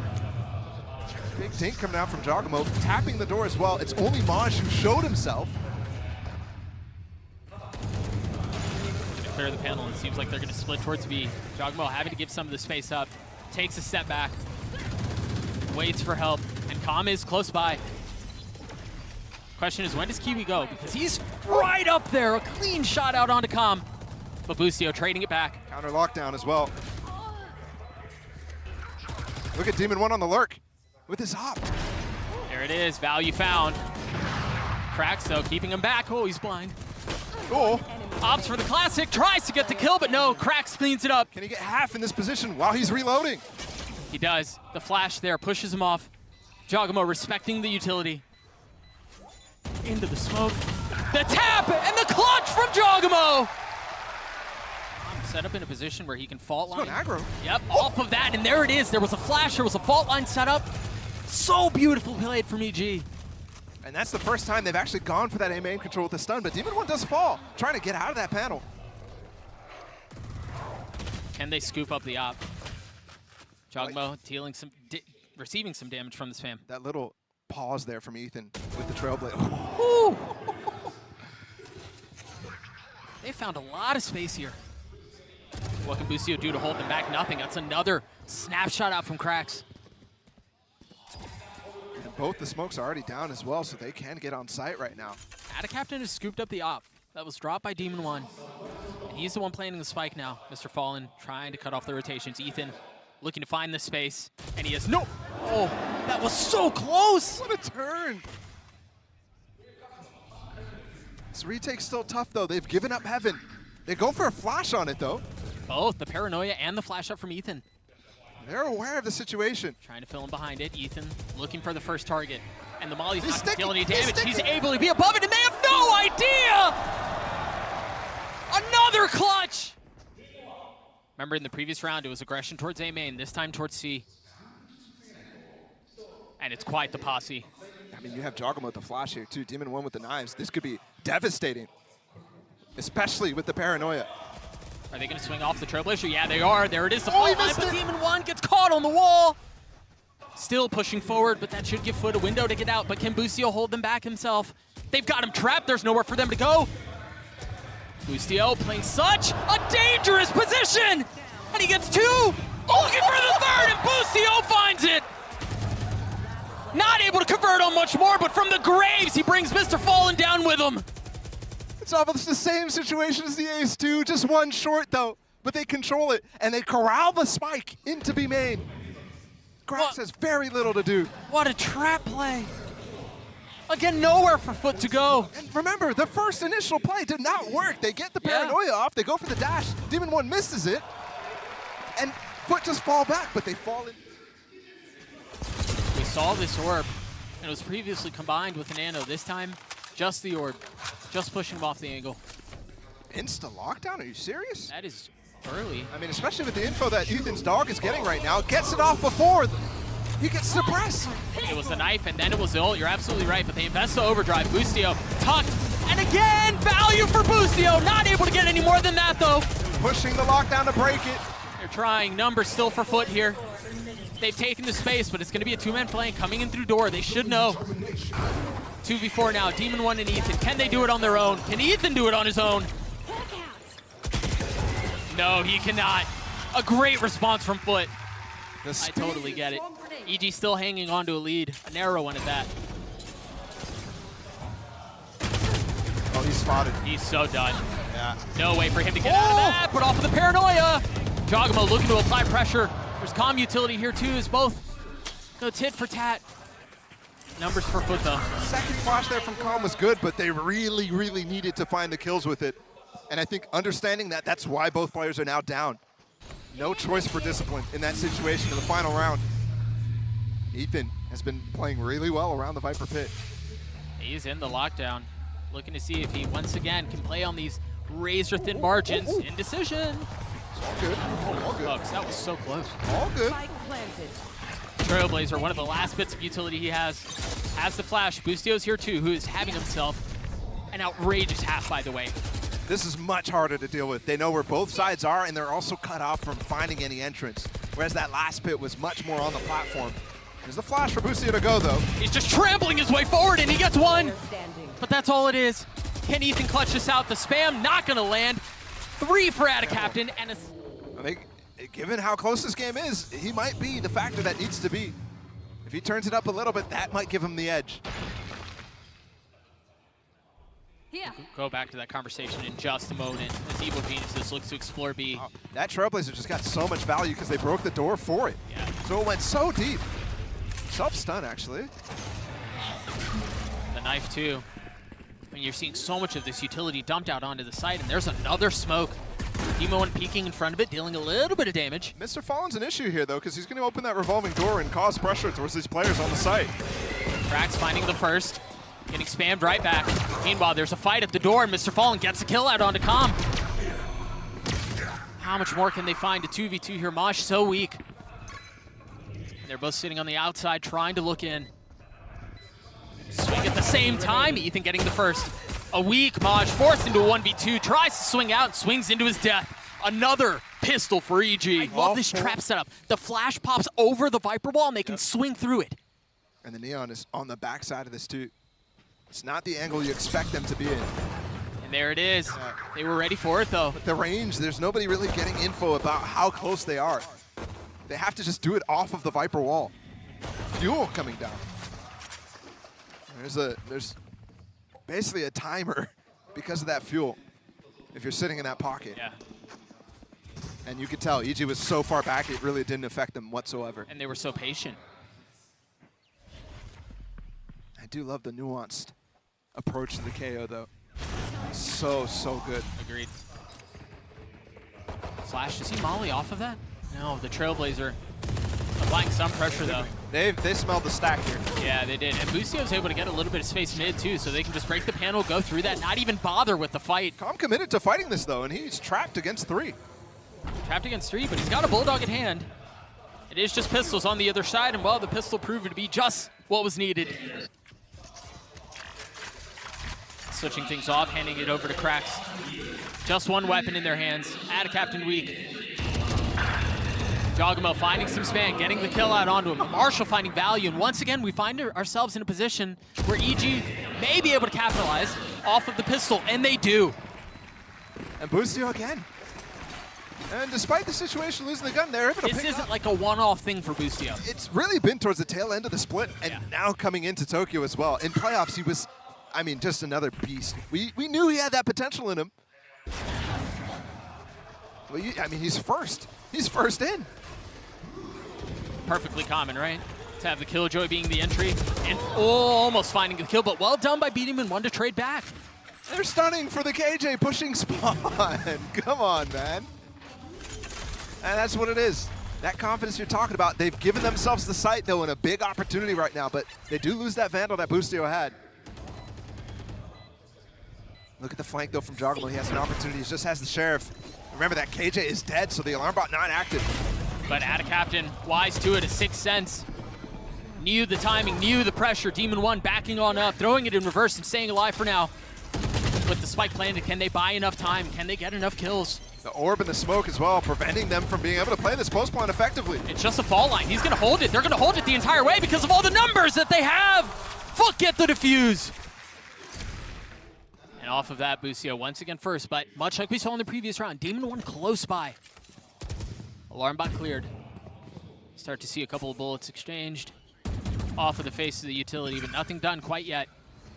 Big dink coming out from jawgemo, tapping the door as well. It's only MOJJ who showed himself. Clear the panel, and it seems like they're going to split towards B. jawgemo having to give some of the space up. Takes a step back. Waits for help, and Calm is close by. Question is, when does Kiwi go? Because he's right up there. A clean shot out onto Calm. But Boostio trading it back. Counter lockdown as well. Look at Demon 1 on the lurk with his hop. There it is, value found. qRaxs though, keeping him back. Oh, he's blind. Oh. Opts for the classic, tries to get the kill, but no, qRaxs cleans it up. Can he get half in this position while he's reloading? He does. The flash there pushes him off. jawgemo respecting the utility. Into the smoke. The tap and the clutch from jawgemo. Set up in a position where he can fault line. Aggro. Yep, off of that, and there it is. There was a flash, there was a fault line set up. So beautiful played from EG. And that's the first time they've actually gone for that aim control with the stun, but Demon 1 does fall, trying to get out of that panel. Can they scoop up the op? jawgemo dealing some, receiving some damage from the spam. That little pause there from Ethan with the trailblazer. Woo! They found a lot of space here. What can Boostio do to hold them back? Nothing. That's another snapshot out from qRaxs. And both the smokes are already down as well, so they can get on site right now. AtaKaptan has scooped up the op. That was dropped by Demon 1. And he's the one planting the spike now. MrFaliN trying to cut off the rotations. Ethan looking to find the space, and he has no. Oh, that was so close! What a turn! This retake's still tough, though. They've given up heaven. They go for a flash on it, though. Both the paranoia and the flash up from Ethan. They're aware of the situation. Trying to fill in behind it. Ethan looking for the first target. And the Molly's not sticking, dealing any damage. he's He's able to be above it, and they have no idea! Another clutch! Remember in the previous round, it was aggression towards A main, this time towards C. And it's quite the posse. I mean, you have jawgemo with the flash here, too. Demon 1 with the knives. This could be devastating, especially with the paranoia. Are they going to swing off the Trailblazer? Yeah, they are. There it is. The he line, missed but it. Demon 1 gets caught on the wall. Still pushing forward, but that should give FUT a window to get out. But can Boostio hold them back himself? They've got him trapped. There's nowhere for them to go. Boostio playing such a dangerous position. And he gets two. Looking for the third, and Boostio finds it. Not able to convert on much more, but from the graves, he brings MrFaliN down with him. It's almost the same situation as the Ace 2, just one short, though. But they control it, and they corral the spike into B main. qRaxs has very little to do. What a trap play. Again, nowhere for FUT to go. And remember, the first initial play did not work. They get the paranoia off, they go for the dash. Demon 1 misses it, and FUT just fall back, but they fall in. We saw this orb, and it was previously combined with an nano. This time, just the orb, just pushing him off the angle. Insta lockdown, are you serious? That is early. I mean, especially with the info that Ethan's dog is getting right now. Gets it off before he gets suppressed. It was the knife, and then it was the ult. You're absolutely right, but they invest the overdrive. Boostio tucked, and again, value for Boostio. Not able to get any more than that, though. Pushing the lockdown to break it. They're trying. Numbers still for FUT here. They've taken the space, but it's going to be a two-man flank coming in through door. They should know. 2v4 now. Demon 1 and Ethan. Can they do it on their own? Can Ethan do it on his own? No, he cannot. A great response from FUT. I totally get it. EG still hanging on to a lead. A narrow one at that. Oh, he's spotted. He's so done. Yeah. No way for him to get out of that, but off of the paranoia. jawgemo looking to apply pressure. There's comm utility here too, as both go tit for tat. Numbers for FUT though. Second flash there from Calm was good, but they really, really needed to find the kills with it. And I think understanding that, that's why both players are now down. no choice for discipline in that situation in the final round. Ethan has been playing really well around the Viper pit. He's in the lockdown, looking to see if he once again can play on these razor-thin margins. Indecision. It's all good. All good. Folks, that was so close. All good. Spike planted. Trailblazer, one of the last bits of utility he has the flash. Boostio's here too, who is having himself an outrageous half, by the way. This is much harder to deal with. They know where both sides are, and they're also cut off from finding any entrance. Whereas that last pit was much more on the platform. There's the flash for Boostio to go, though. He's just trampling his way forward, and he gets one. Standing. But that's all it is. Can Ethan clutch this out? The spam not going to land. 3 for AtaKaptan, and a... I think, given how close this game is, he might be the factor that needs to be. If he turns it up a little bit, that might give him the edge. Here. Go back to that conversation in just a moment as Evil Geniuses looks to explore B. Oh, that Trailblazer just got so much value because they broke the door for it. Yeah. So it went so deep. Self-stun, actually. The knife, too. I mean, you're seeing so much of this utility dumped out onto the site, and there's another smoke. Demo1 peeking in front of it, dealing a little bit of damage. MrFaliN's an issue here, though, because he's going to open that revolving door and cause pressure towards these players on the site. qRaxs finding the first, getting spammed right back. Meanwhile, there's a fight at the door, and MrFaliN gets the kill out onto Com. How much more can they find? A 2v2 here. MOJJ so weak. And they're both sitting on the outside trying to look in. Swing at the same time. Ethan getting the first. A weak MOJJ forced into a 1v2. Tries to swing out and swings into his death. Another pistol for EG. I love this trap setup. The flash pops over the Viper wall and they can swing through it. And the Neon is on the backside of this, too. It's not the angle you expect them to be in. And there it is. They were ready for it, though. But the range, there's nobody really getting info about how close they are. They have to just do it off of the Viper wall. Fuel coming down. There's basically a timer because of that fuel if you're sitting in that pocket. Yeah. And you could tell EG was so far back it really didn't affect them whatsoever. And they were so patient. I do love the nuanced approach to the KO, though. So good. Agreed. Flash, does he molly off of that? No, the Trailblazer applying some pressure, though. They smelled the stack here. Yeah, they did. And Boostio's able to get a little bit of space mid, too, so they can just break the panel, go through that, not even bother with the fight. Com committed to fighting this, though, and he's trapped against 3. Trapped against 3, but he's got a Bulldog at hand. It is just pistols on the other side, and, well, the pistol proved to be just what was needed. Switching things off, handing it over to qRaxs. Just one weapon in their hands. AtaKaptan weak. jawgemo finding some span, getting the kill out onto him. Marshall finding value, and once again, we find ourselves in a position where EG may be able to capitalize off of the pistol, and they do. And Boostio again. And despite the situation losing the gun, they're able to This pick isn't up. like a one-off thing for Boostio. It's really been towards the tail end of the split, and now coming into Tokyo as well. In playoffs, he was, I mean, just another beast. We knew he had that potential in him. Well, I mean, he's first. He's first in. Perfectly common, right? To have the Killjoy being the entry, and almost finding the kill, but well done by beating him and one to trade back. They're stunning for the KJ pushing spawn. Come on, man. And that's what it is. That confidence you're talking about. They've given themselves the site, though, in a big opportunity right now, but they do lose that Vandal that Boostio had. Look at the flank, though, from jawgemo. He has an opportunity. He just has the Sheriff. Remember that KJ is dead, so the alarm bot not active. But AtaKaptan, wise to it, a sixth sense. Knew the timing, knew the pressure. Demon1 backing on up, throwing it in reverse and staying alive for now. With the spike planted, can they buy enough time? Can they get enough kills? The orb and the smoke as well, preventing them from being able to play this post plan effectively. It's just a fall line. He's gonna hold it. They're gonna hold it the entire way because of all the numbers that they have. FUT get the defuse. And off of that, Boostio once again first, but much like we saw in the previous round, Demon1 close by. Alarm bot cleared. Start to see a couple of bullets exchanged off of the face of the utility, but nothing done quite yet.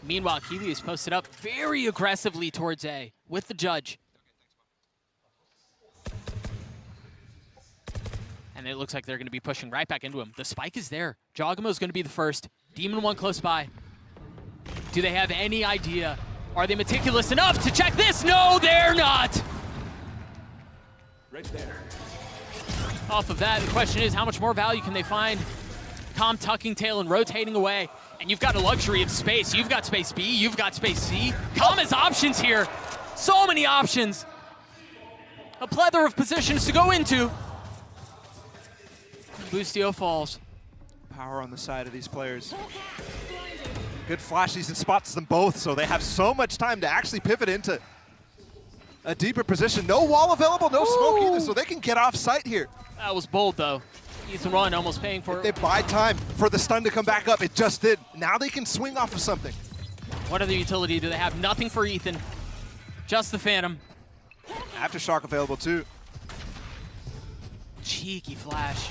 Meanwhile, Kiwi is posted up very aggressively towards A with the judge. And it looks like they're going to be pushing right back into him. The spike is there. jawgemo is going to be the first. Demon1 close by. Do they have any idea? Are they meticulous enough to check this? No, they're not. Right there. Off of that, the question is how much more value can they find? Com tucking tail and rotating away. And you've got a luxury of space. You've got space B, you've got space C. Com has options here. So many options. A plethora of positions to go into. Boostio falls. Power on the side of these players. Good flashes and spots them both, so they have so much time to actually pivot into a deeper position. No wall available, no smoke either, so they can get off site here. That was bold, though. Ethan1 almost paying for it. They buy time for the stun to come back up. It just did. Now they can swing off of something. What other utility do they have? Nothing for Ethan. Just the Phantom. Aftershock available too. Cheeky flash.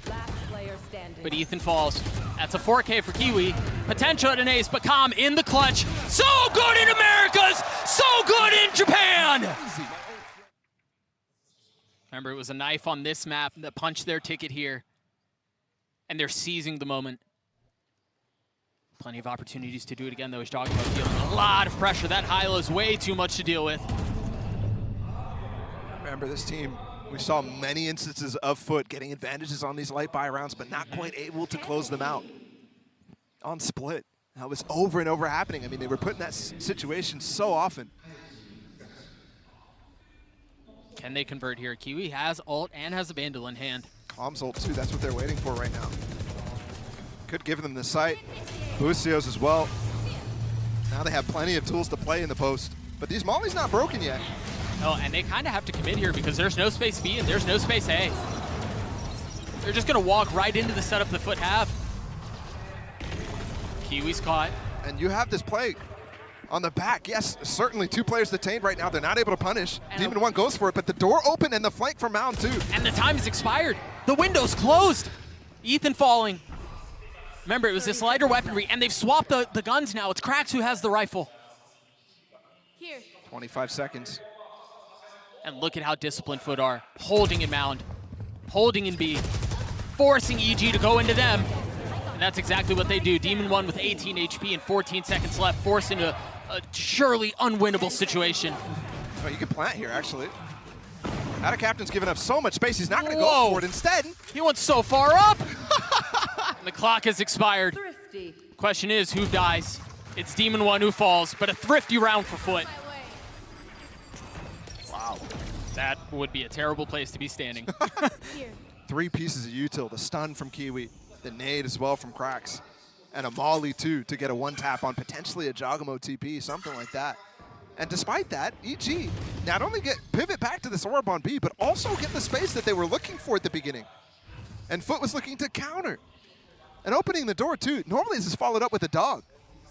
Last player standing. But Ethan falls. That's a 4K for Kiwi. Potential at an ace, but Com in the clutch. So good in Americas! So good in Japan! Remember, it was a knife on this map that punched their ticket here. And they're seizing the moment. Plenty of opportunities to do it again, though, as jawgemo feeling a lot of pressure. That high-low is way too much to deal with. Remember, this team, we saw many instances of FUT getting advantages on these light buy rounds, but not quite able to close them out on split. That was over and over happening. I mean, they were put in that situation so often. Can they convert here? Kiwi has ult and has a Vandal in hand. Com's ult too, that's what they're waiting for right now. Could give them the sight. Boostio's as well. Now they have plenty of tools to play in the post. But these Molly's not broken yet. Oh, and they kind of have to commit here because there's no space B and there's no space A. They're just going to walk right into the setup the FUT have. Kiwi's caught. And you have this play on the back. Yes, certainly two players detained right now. They're not able to punish. And Demon1 goes for it, but the door open and the flank from Mound too. And the time is expired. The window's closed. Ethan falling. Remember, it was this lighter weaponry, and they've swapped the guns now. It's qRaxs who has the rifle. Here. 25 seconds. And look at how disciplined FUT are. Holding in Mound, holding in B, forcing EG to go into them. And that's exactly what they do. Demon1 with 18 HP and 14 seconds left, forced into a surely unwinnable situation. Oh, you can plant here, actually. AtaKaptan's given up so much space, he's not going to go for it. Instead, he went so far up. And the clock has expired. Thrifty. Question is, who dies? It's Demon1 who falls, but a thrifty round for FUT. wow. That would be a terrible place to be standing. Here. 3 pieces of util, the stun from Kiwi, the nade as well from qRaxs, and a molly too to get a one-tap on potentially a jawgemo TP, something like that. And despite that, EG not only get pivot back to this orb on B, but also get the space that they were looking for at the beginning. And FUT was looking to counter. And opening the door too. Normally this is followed up with a dog.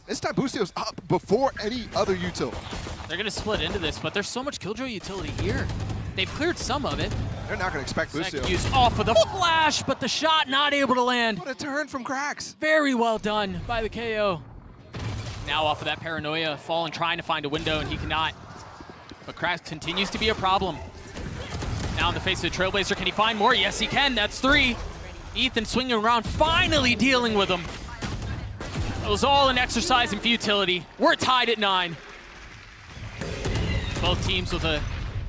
This time Boostio's up before any other util. They're going to split into this, but there's so much Killjoy utility here. They've cleared some of it. They're not going to expect Boostio. Use off with a flash, but the shot not able to land. What a turn from qRaxs. Very well done by the KO. Now off of that paranoia, Fallen trying to find a window, and he cannot. But qRaxs continues to be a problem. Now in the face of the Trailblazer, can he find more? Yes, he can. That's 3. Ethan swinging around, finally dealing with him. It was all an exercise in futility. We're tied at 9. Both teams with a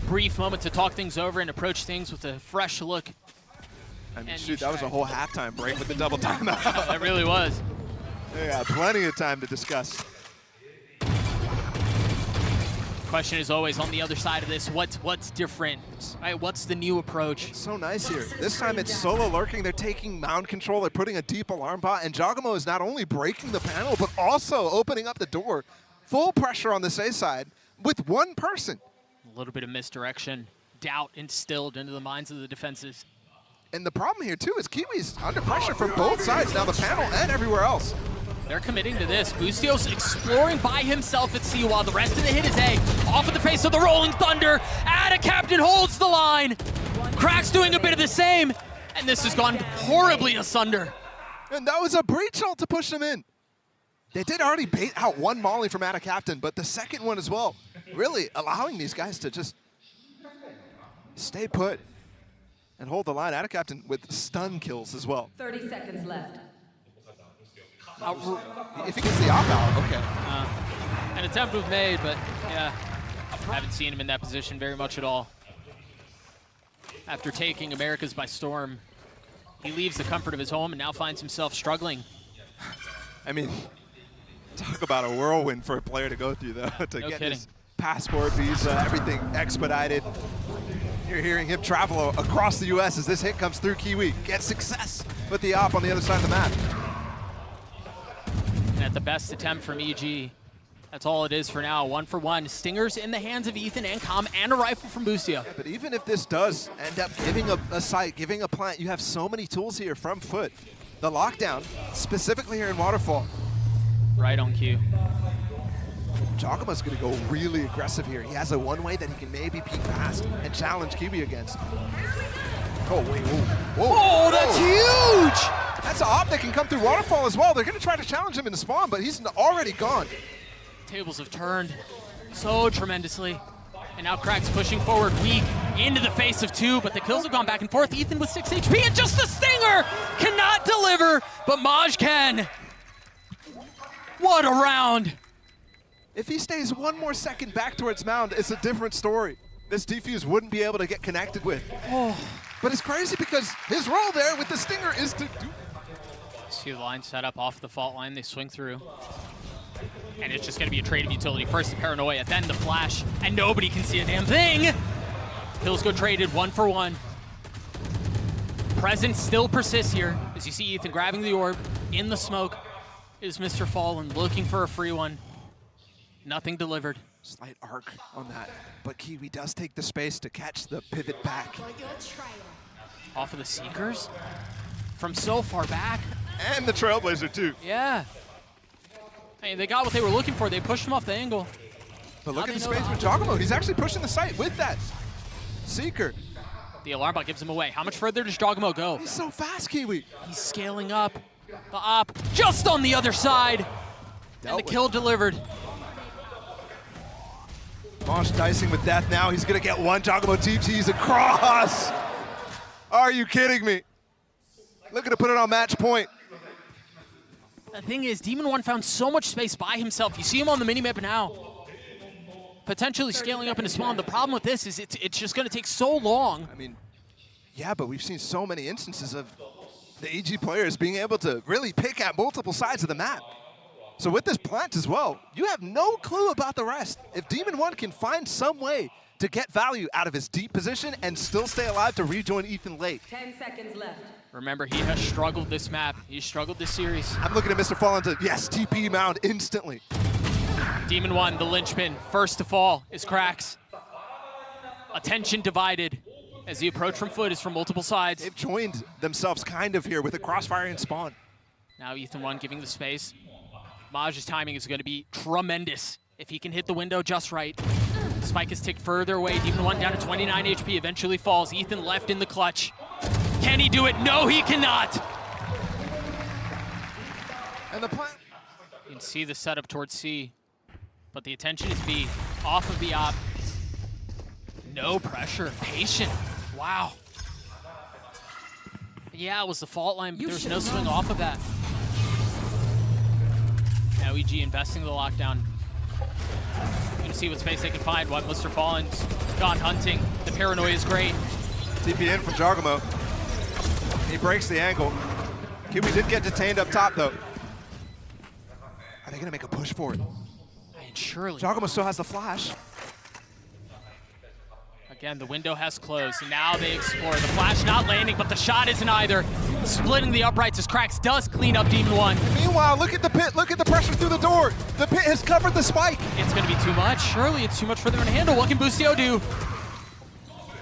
brief moment to talk things over and approach things with a fresh look. I mean, shoot, that was a whole halftime break with the double timeout. It really was. They got plenty of time to discuss. Question is always on the other side of this, what's different? Right? What's the new approach? It's so nice here. This time it's solo lurking. They're taking mound control. They're putting a deep alarm bot, and jawgemo is not only breaking the panel, but also opening up the door. Full pressure on this A side with one person. A little bit of misdirection, doubt instilled into the minds of the defenses. And the problem here too is Kiwi's under pressure from both sides, now the panel and everywhere else. They're committing to this. Boostio's exploring by himself at C while the rest of the hit is A. Off in the face of the Rolling Thunder. AtaKaptan holds the line. qRaxs doing a bit of the same. And this has gone horribly asunder. And that was a breach ult to push them in. They did already bait out one molly from AtaKaptan, but the second one as well, really allowing these guys to just stay put and hold the line. AtaKaptan with stun kills as well. 30 seconds left. If he gets the opt-out, okay. An attempt was made, but yeah, haven't seen him in that position very much at all. After taking Americas by storm, he leaves the comfort of his home and now finds himself struggling. I mean, talk about a whirlwind for a player to go through, though, to get his passport, visa, everything expedited. You're hearing him travel across the U.S. as this hit comes through Kiwi. Get success with the op on the other side of the map. And at the best attempt from EG, that's all it is for now. 1 for 1. Stingers in the hands of Ethan and Com, and a rifle from Boostio. Yeah, but even if this does end up giving a site, giving a plant, you have so many tools here from FUT. The lockdown, specifically here in Waterfall. Right on cue. jawgemo's going to go really aggressive here. He has a one-way that he can maybe peek past and challenge Kiwi against. Oh, wait, whoa, whoa. Oh, that's huge! That's an op that can come through Waterfall as well. They're going to try to challenge him in the spawn, but he's already gone. Tables have turned so tremendously. And now qRaxs pushing forward, weak, into the face of 2, but the kills have gone back and forth. Ethan with 6 HP, and just the Stinger cannot deliver, but Moj can. What a round. If he stays 1 more second back towards Mound, it's a different story. This defuse wouldn't be able to get connected with. Oh. But it's crazy because his role there with the Stinger is to do... See the line set up off the fault line, they swing through. And it's just gonna be a trade of utility. First the paranoia, then the flash, and nobody can see a damn thing! Kills go traded 1 for 1. Presence still persists here, as you see Ethan grabbing the orb. In the smoke is MrFaliN looking for a free one. Nothing delivered. Slight arc on that, but Kiwi does take the space to catch the pivot back. Off of the Seekers? From so far back? And the Trailblazer too. Yeah. I mean, they got what they were looking for. They pushed him off the angle. But look at the space with jawgemo. He's actually pushing the site with that Seeker. The alarm bot gives him away. How much further does jawgemo go? He's so fast, Kiwi. He's scaling up. The op just on the other side. And the kill delivered. Montage dicing with death now. He's gonna get one. jawgemo TTs across. Are you kidding me? Looking to put it on match point. The thing is, Demon One found so much space by himself. You see him on the minimap now. Potentially scaling up into spawn. The problem with this is it's just gonna take so long. I mean, yeah, but we've seen so many instances of the EG players being able to really pick at multiple sides of the map. So with this plant as well, you have no clue about the rest. If Demon One can find some way to get value out of his deep position and still stay alive to rejoin Ethan late. 10 seconds left. Remember, he has struggled this map. He's struggled this series. I'm looking at MrFaliN to, yes, TP Mound instantly. Demon One, the linchpin, first to fall is qRaxs. Attention divided as the approach from FUT is from multiple sides. They've joined themselves kind of here with a crossfire and spawn. Now Ethan One giving the space. Moj's timing is going to be tremendous if he can hit the window just right. Spike is ticked further away. Demon One down to 29 HP, eventually falls. Ethan left in the clutch. Can he do it? No, he cannot. And the plant. You can see the setup towards C, but the attention is B. Off of the op. No pressure, patient. Wow. Yeah, it was the fault line, but there was no swing off of that. Now EG investing the lockdown. You can see what space they can find. What MrFaliN's gone hunting. The paranoia is great. TP in from jawgemo. He breaks the angle. Kiwi did get detained up top though. Are they gonna make a push for it? I mean, surely. jawgemo still has the flash. Again, the window has closed, and now they explore. The flash not landing, but the shot isn't either. Splitting the uprights as qRaxs does clean up Demon One. Meanwhile, look at the pit, look at the pressure through the door. The pit has covered the spike. It's gonna be too much. Surely it's too much for them to handle. What can Boostio do?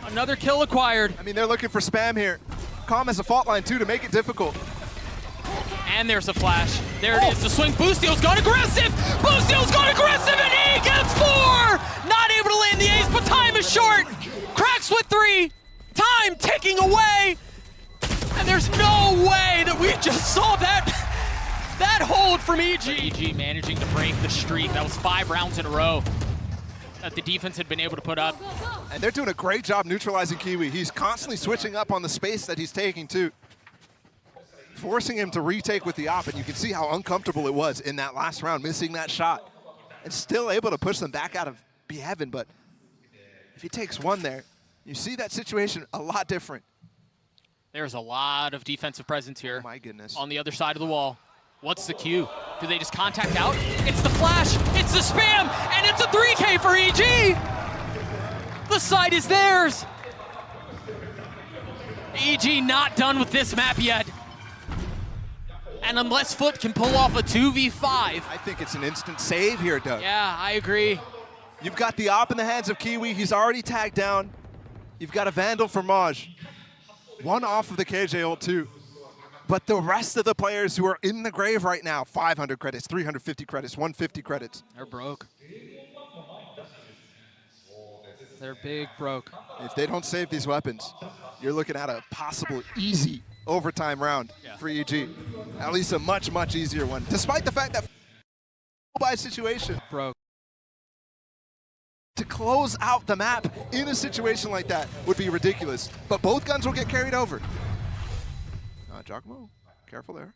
Another kill acquired. I mean, they're looking for spam here. Com has a fault line too to make it difficult. And there's a flash. There it is, the swing. Boostio's gone aggressive! Boostio's gone aggressive, and he gets 4! Not able to land the ace, but time is short. qRaxs with 3. Time ticking away. And there's no way that we just saw that hold from EG. EG managing to break the streak. That was 5 rounds in a row that the defense had been able to put up. And they're doing a great job neutralizing Kiwi. He's constantly switching up on the space that he's taking too. Forcing him to retake with the op, and you can see how uncomfortable it was in that last round, missing that shot. And still able to push them back out of heaven, but if he takes one there, You see that situation a lot different. There's a lot of defensive presence here. Oh my goodness. On the other side of the wall. What's the cue? Do they just contact out? It's the flash, it's the spam, and it's a 3K for EG! The site is theirs! EG not done with this map yet. And unless FUT can pull off a 2v5. I think it's an instant save here, Doug. Yeah, I agree. You've got the op in the hands of Kiwi. He's already tagged down. You've got a Vandal for MOJJ. One off of the KJ ult too. But the rest of the players who are in the grave right now, 500 credits, 350 credits, 150 credits. They're broke. They're big broke. If they don't save these weapons, you're looking at a possible easy overtime round for EG. At least a much, much easier one. Despite the fact that by situation. Broke. To close out the map in a situation like that would be ridiculous. But both guns will get carried over. jawgemo, careful there.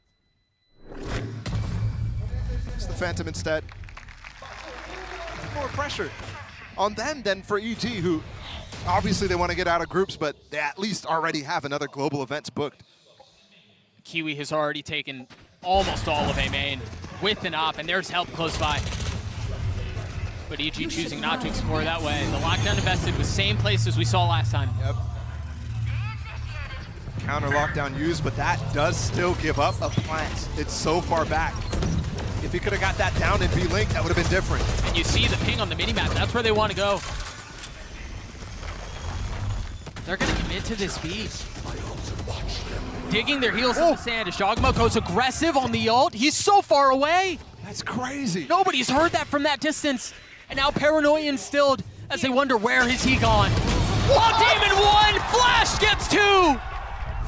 It's the Phantom instead. More pressure on them than for EG, who obviously they want to get out of groups, but they at least already have another global events booked. Kiwi has already taken almost all of A main with an op, and there's help close by. But EG choosing not to explore that way. The lockdown invested was same place as we saw last time. Yep. Counter lockdown used, but that does still give up a plant. It's so far back. If he could have got that down in B-Link, that would have been different. And you see the ping on the minimap. That's where they want to go. They're going to commit to this B. Digging their heels in the sand as jawgemo goes aggressive on the ult. He's so far away. That's crazy. Nobody's heard that from that distance. And now paranoia instilled as they wonder where is he gone. Oh, Demon 1! Flash gets 2!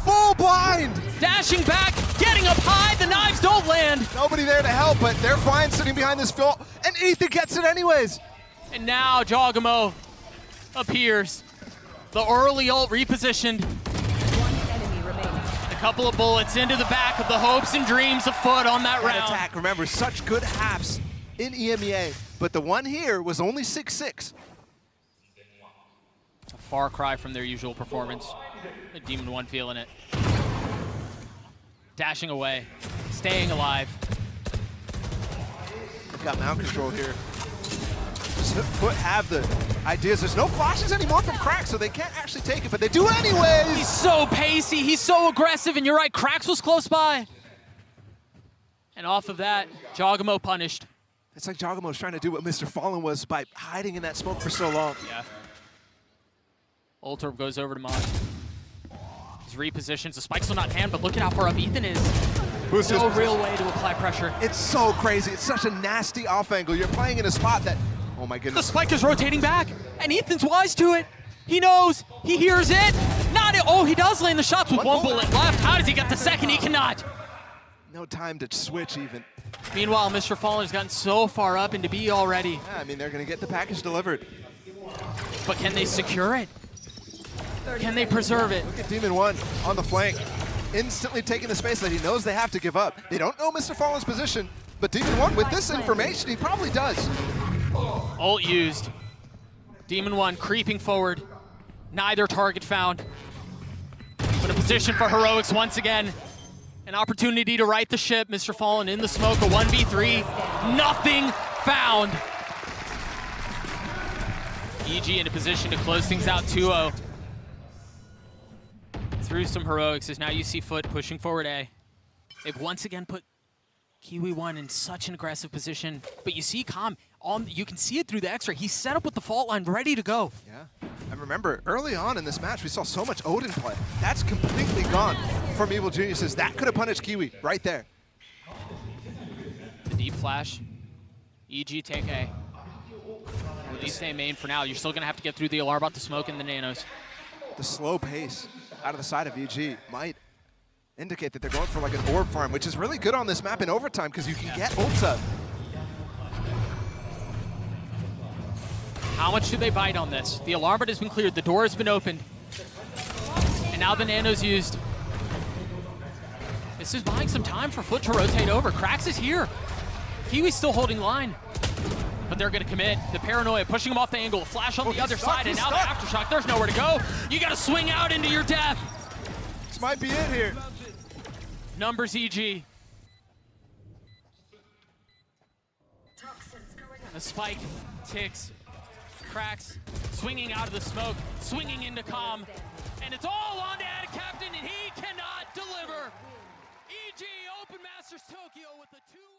Full blind! Dashing back, getting up high, the knives don't land. Nobody there to help, but they're fine sitting behind this field, and Ethan gets it anyways. And now jawgemo appears. The early ult repositioned. One enemy remaining. A couple of bullets into the back of the hopes and dreams of FUT on that round. Attack, remember, such good haps in EMEA, but the one here was only 6-6. A far cry from their usual performance. The Demon 1 feeling it. Dashing away, staying alive. They've got mount control here. FUT have the ideas. There's no flashes anymore from qRaxs, so they can't actually take it, but they do anyways! He's so pacey, he's so aggressive, and you're right, qRaxs was close by. And off of that, jawgemo punished. It's like jawgemo's trying to do what MrFaliN was by hiding in that smoke for so long. Yeah. Ultorb goes over to MOJJ. He's repositions, the spike's still not in hand, but look at how far up Ethan is. No real way to apply pressure. It's so crazy. It's such a nasty off angle. You're playing in a spot that, oh my The goodness. spike is rotating back, and Ethan's wise to it. He knows, he hears it. Not it. Oh, he does land the shots with one bullet left. How does he get the second? He cannot. No time to switch even. Meanwhile, MrFaliN has gotten so far up into B already. Yeah, I mean, they're going to get the package delivered. But can they secure it? Can they preserve it? Look at Demon 1 on the flank, instantly taking the space that he knows they have to give up. They don't know MrFaliN's position, but Demon 1, with this information, he probably does. Ult used. Demon 1 creeping forward. Neither target found. But a position for Heroics once again. An opportunity to right the ship. MrFaliN in the smoke, a 1v3. Nothing found. EG in a position to close things out 2-0. Through some Heroics as now you see FUT pushing forward A. They've once again put Kiwi 1 in such an aggressive position. But you see Calm, you can see it through the X-ray. He's set up with the fault line ready to go. Yeah, and remember, early on in this match, we saw so much Odin play. That's completely gone from Evil Geniuses. That could have punished Kiwi right there. The deep flash. EG take A. At least stay main for now. You're still going to have to get through the alarm about the smoke and the nanos. The slow pace out of the side of EG might indicate that they're going for like an orb farm, which is really good on this map in overtime because you can get ults up. How much do they bite on this? The alarm bot has been cleared, the door has been opened. And now the nano's used. This is buying some time for FUT to rotate over. qRaxs is here. Kiwi's still holding line. but they're gonna commit. The paranoia pushing him off the angle, flash on the other stuck, side, and he's now stuck. the aftershock. There's nowhere to go. You gotta swing out into your death. This might be it here. Numbers EG. The spike ticks. qRaxs swinging out of the smoke, swinging into calm, and it's all on to AtaKaptan, and he cannot deliver. EG Open Masters Tokyo with the 2